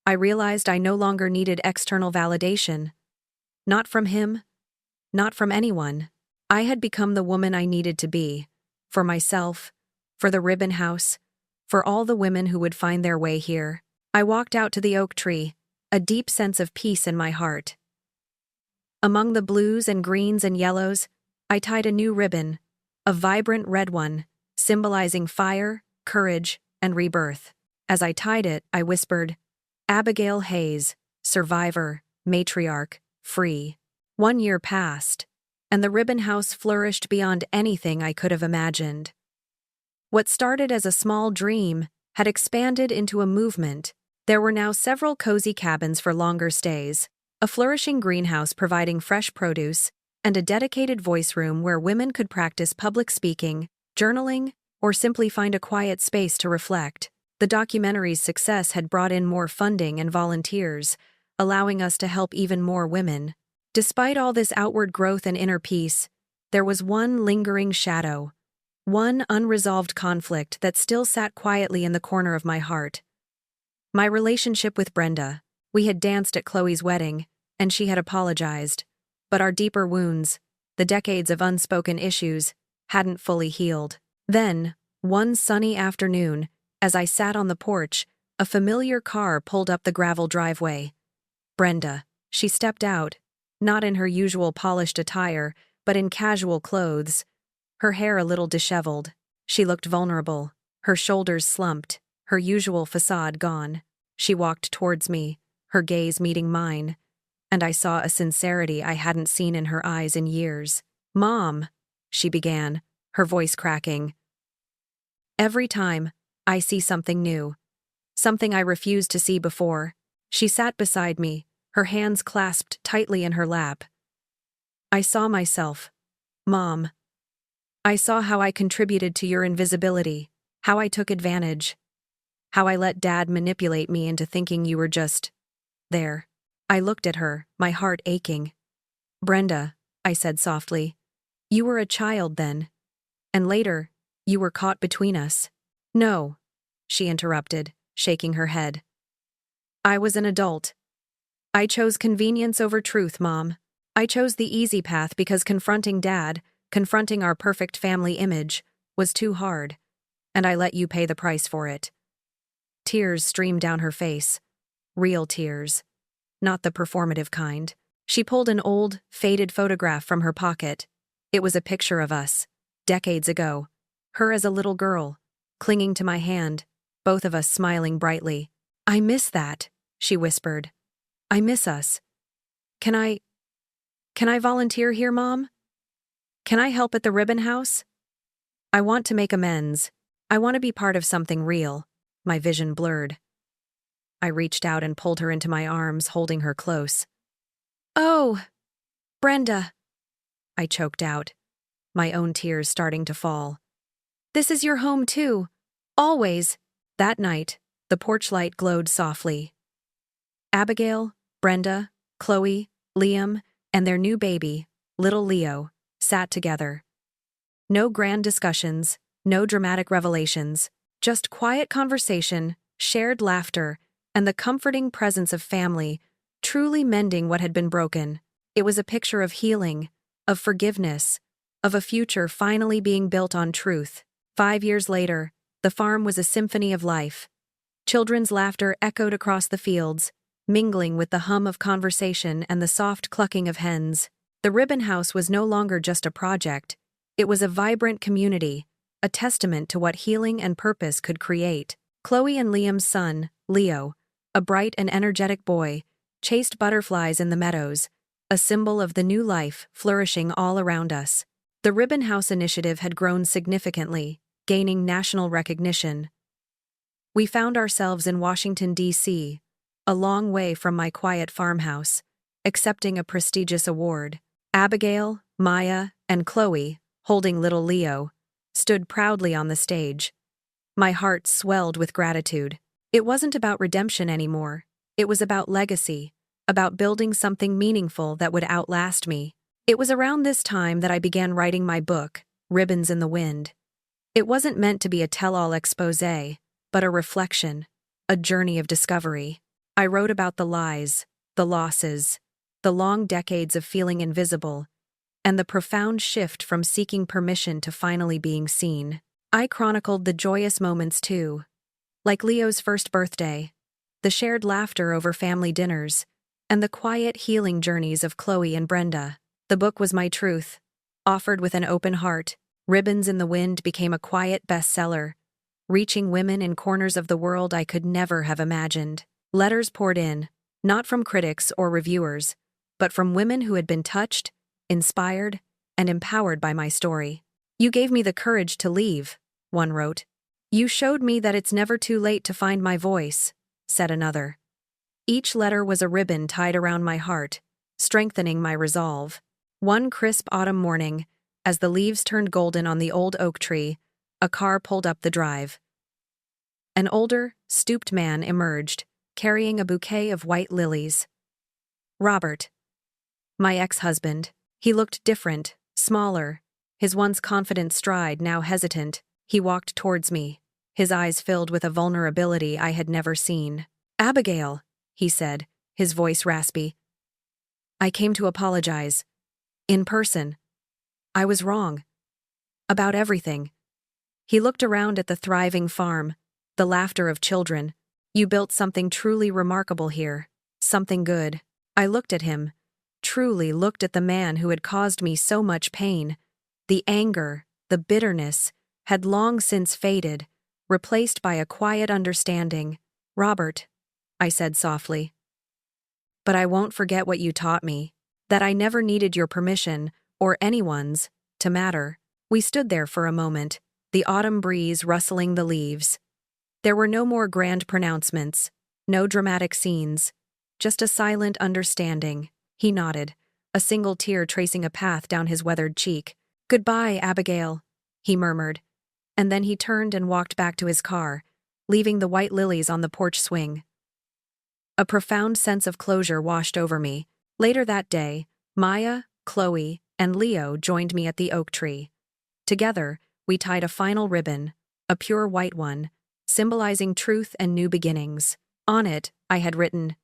I realized I no longer needed external validation. Not from him, not from anyone. I had become the woman I needed to be, for myself, for the ribbon house, for all the women who would find their way here. I walked out to the oak tree, a deep sense of peace in my heart. Among the blues and greens and yellows, I tied a new ribbon, a vibrant red one, symbolizing fire, courage, and rebirth. As I tied it, I whispered, Abigail Hayes, survivor, matriarch, free. 1 year passed, and the ribbon house flourished beyond anything I could have imagined. What started as a small dream had expanded into a movement. There were now several cozy cabins for longer stays, a flourishing greenhouse providing fresh produce, and a dedicated voice room where women could practice public speaking, journaling, or simply find a quiet space to reflect. The documentary's success had brought in more funding and volunteers, allowing us to help even more women. Despite all this outward growth and inner peace, there was one lingering shadow, one unresolved conflict that still sat quietly in the corner of my heart. My relationship with Brenda. We had danced at Chloe's wedding, and she had apologized, but our deeper wounds, the decades of unspoken issues, hadn't fully healed. Then, one sunny afternoon, as I sat on the porch, a familiar car pulled up the gravel driveway. Brenda. She stepped out, not in her usual polished attire, but in casual clothes, her hair a little disheveled. She looked vulnerable, her shoulders slumped, her usual facade gone. She walked towards me, her gaze meeting mine, and I saw a sincerity I hadn't seen in her eyes in years. Mom, she began, her voice cracking. Every time, I see something new. Something I refused to see before. She sat beside me, her hands clasped tightly in her lap. I saw myself. Mom. I saw how I contributed to your invisibility, how I took advantage, how I let Dad manipulate me into thinking you were just there. I looked at her, my heart aching. Brenda, I said softly, you were a child then, and later, you were caught between us. No, she interrupted, shaking her head. I was an adult. I chose convenience over truth, Mom. I chose the easy path because confronting Dad, confronting our perfect family image, was too hard. And I let you pay the price for it. Tears streamed down her face. Real tears. Not the performative kind. She pulled an old, faded photograph from her pocket. It was a picture of us, decades ago. Her as a little girl, clinging to my hand, both of us smiling brightly. I miss that, she whispered. I miss us. Can I volunteer here, Mom? Can I help at the ribbon house? I want to make amends. I want to be part of something real. My vision blurred. I reached out and pulled her into my arms, holding her close. Oh, Brenda, I choked out, my own tears starting to fall. This is your home too. Always. That night, the porch light glowed softly. Abigail, Brenda, Chloe, Liam, and their new baby, little Leo, sat together. No grand discussions, no dramatic revelations, just quiet conversation, shared laughter, and the comforting presence of family, truly mending what had been broken. It was a picture of healing, of forgiveness, of a future finally being built on truth. 5 years later, the farm was a symphony of life. Children's laughter echoed across the fields, mingling with the hum of conversation and the soft clucking of hens. The ribbon house was no longer just a project. It was a vibrant community, a testament to what healing and purpose could create. Chloe and Liam's son, Leo, a bright and energetic boy, chased butterflies in the meadows, a symbol of the new life flourishing all around us. The Ribbon House initiative had grown significantly, gaining national recognition. We found ourselves in Washington, D.C., a long way from my quiet farmhouse, accepting a prestigious award. Abigail, Maya, and Chloe, holding little Leo, stood proudly on the stage. My heart swelled with gratitude. It wasn't about redemption anymore. It was about legacy, about building something meaningful that would outlast me. It was around this time that I began writing my book, Ribbons in the Wind. It wasn't meant to be a tell-all exposé, but a reflection, a journey of discovery. I wrote about the lies, the losses, the long decades of feeling invisible, and the profound shift from seeking permission to finally being seen. I chronicled the joyous moments too, like Leo's first birthday, the shared laughter over family dinners, and the quiet healing journeys of Chloe and Brenda. The book was my truth, offered with an open heart. Ribbons in the Wind became a quiet bestseller, reaching women in corners of the world I could never have imagined. Letters poured in, not from critics or reviewers, but from women who had been touched, inspired, and empowered by my story. You gave me the courage to leave, one wrote. You showed me that it's never too late to find my voice, said another. Each letter was a ribbon tied around my heart, strengthening my resolve. One crisp autumn morning, as the leaves turned golden on the old oak tree, a car pulled up the drive. An older, stooped man emerged, carrying a bouquet of white lilies. Robert. My ex-husband. He looked different, smaller, his once confident stride now hesitant. He walked towards me, his eyes filled with a vulnerability I had never seen. Abigail, he said, his voice raspy. I came to apologize. In person. I was wrong. About everything. He looked around at the thriving farm, the laughter of children. You built something truly remarkable here. Something good. I looked at him, truly looked at the man who had caused me so much pain. The anger, the bitterness, had long since faded, replaced by a quiet understanding. Robert, I said softly. But I won't forget what you taught me, that I never needed your permission, or anyone's, to matter. We stood there for a moment, the autumn breeze rustling the leaves. There were no more grand pronouncements, no dramatic scenes, just a silent understanding. He nodded, a single tear tracing a path down his weathered cheek. Goodbye, Abigail, he murmured, and then he turned and walked back to his car, leaving the white lilies on the porch swing. A profound sense of closure washed over me. Later that day, Maya, Chloe, and Leo joined me at the oak tree. Together, we tied a final ribbon, a pure white one, symbolizing truth and new beginnings. On it, I had written,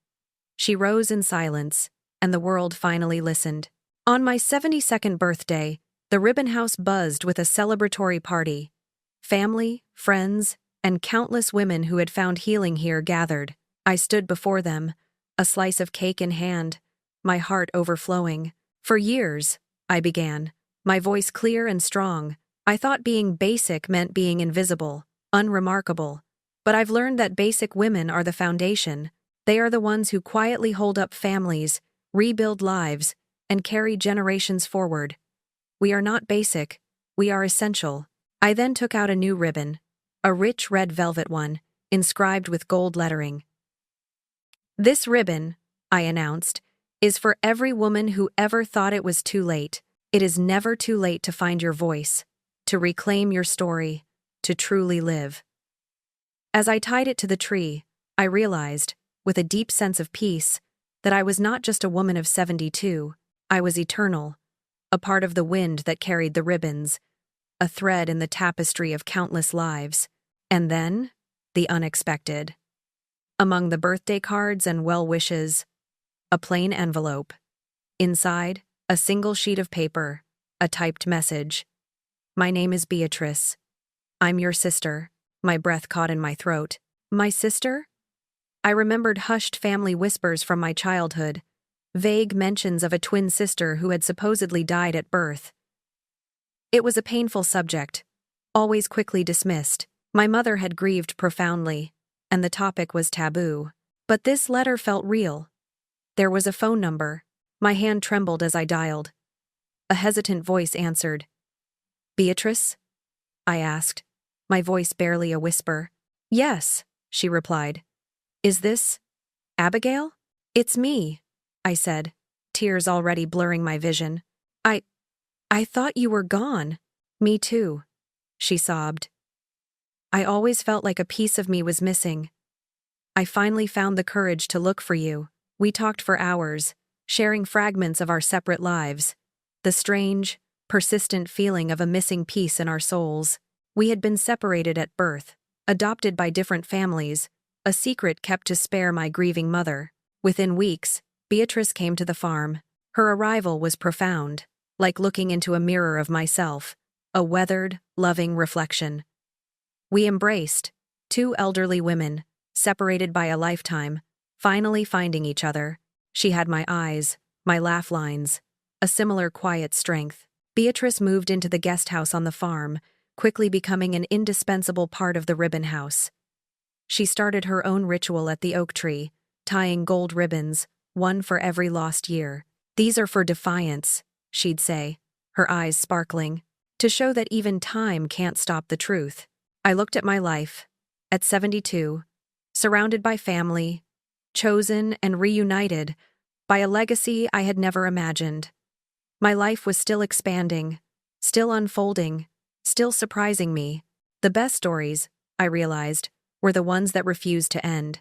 She rose in silence, and the world finally listened. On my 72nd birthday, the ribbon house buzzed with a celebratory party. Family, friends, and countless women who had found healing here gathered. I stood before them, a slice of cake in hand, my heart overflowing. For years, I began, my voice clear and strong. I thought being basic meant being invisible, unremarkable. But I've learned that basic women are the foundation. They are the ones who quietly hold up families, rebuild lives, and carry generations forward. We are not basic, we are essential. I then took out a new ribbon, a rich red velvet one, inscribed with gold lettering. This ribbon, I announced, is for every woman who ever thought it was too late. It is never too late to find your voice, to reclaim your story, to truly live. As I tied it to the tree, I realized, with a deep sense of peace, that I was not just a woman of 72, I was eternal, a part of the wind that carried the ribbons, a thread in the tapestry of countless lives. And then, the unexpected. Among the birthday cards and well wishes, a plain envelope. Inside, a single sheet of paper, a typed message. My name is Beatrice. I'm your sister. My breath caught in my throat. My sister? I remembered hushed family whispers from my childhood, vague mentions of a twin sister who had supposedly died at birth. It was a painful subject, always quickly dismissed. My mother had grieved profoundly, and the topic was taboo. But this letter felt real. There was a phone number. My hand trembled as I dialed. A hesitant voice answered. Beatrice? I asked, my voice barely a whisper. Yes, she replied. Is this Abigail? It's me, I said, tears already blurring my vision. I thought you were gone. Me too, she sobbed. I always felt like a piece of me was missing. I finally found the courage to look for you. We talked for hours, sharing fragments of our separate lives, the strange, persistent feeling of a missing piece in our souls. We had been separated at birth, adopted by different families, a secret kept to spare my grieving mother. Within weeks, Beatrice came to the farm. Her arrival was profound, like looking into a mirror of myself, a weathered, loving reflection. We embraced, two elderly women, separated by a lifetime, finally finding each other. She had my eyes, my laugh lines, a similar quiet strength. Beatrice moved into the guest house on the farm, quickly becoming an indispensable part of the ribbon house. She started her own ritual at the oak tree, tying gold ribbons, one for every lost year. These are for defiance, she'd say, her eyes sparkling, to show that even time can't stop the truth. I looked at my life, at 72, surrounded by family, chosen and reunited by a legacy I had never imagined. My life was still expanding, still unfolding, still surprising me. The best stories, I realized, were the ones that refused to end.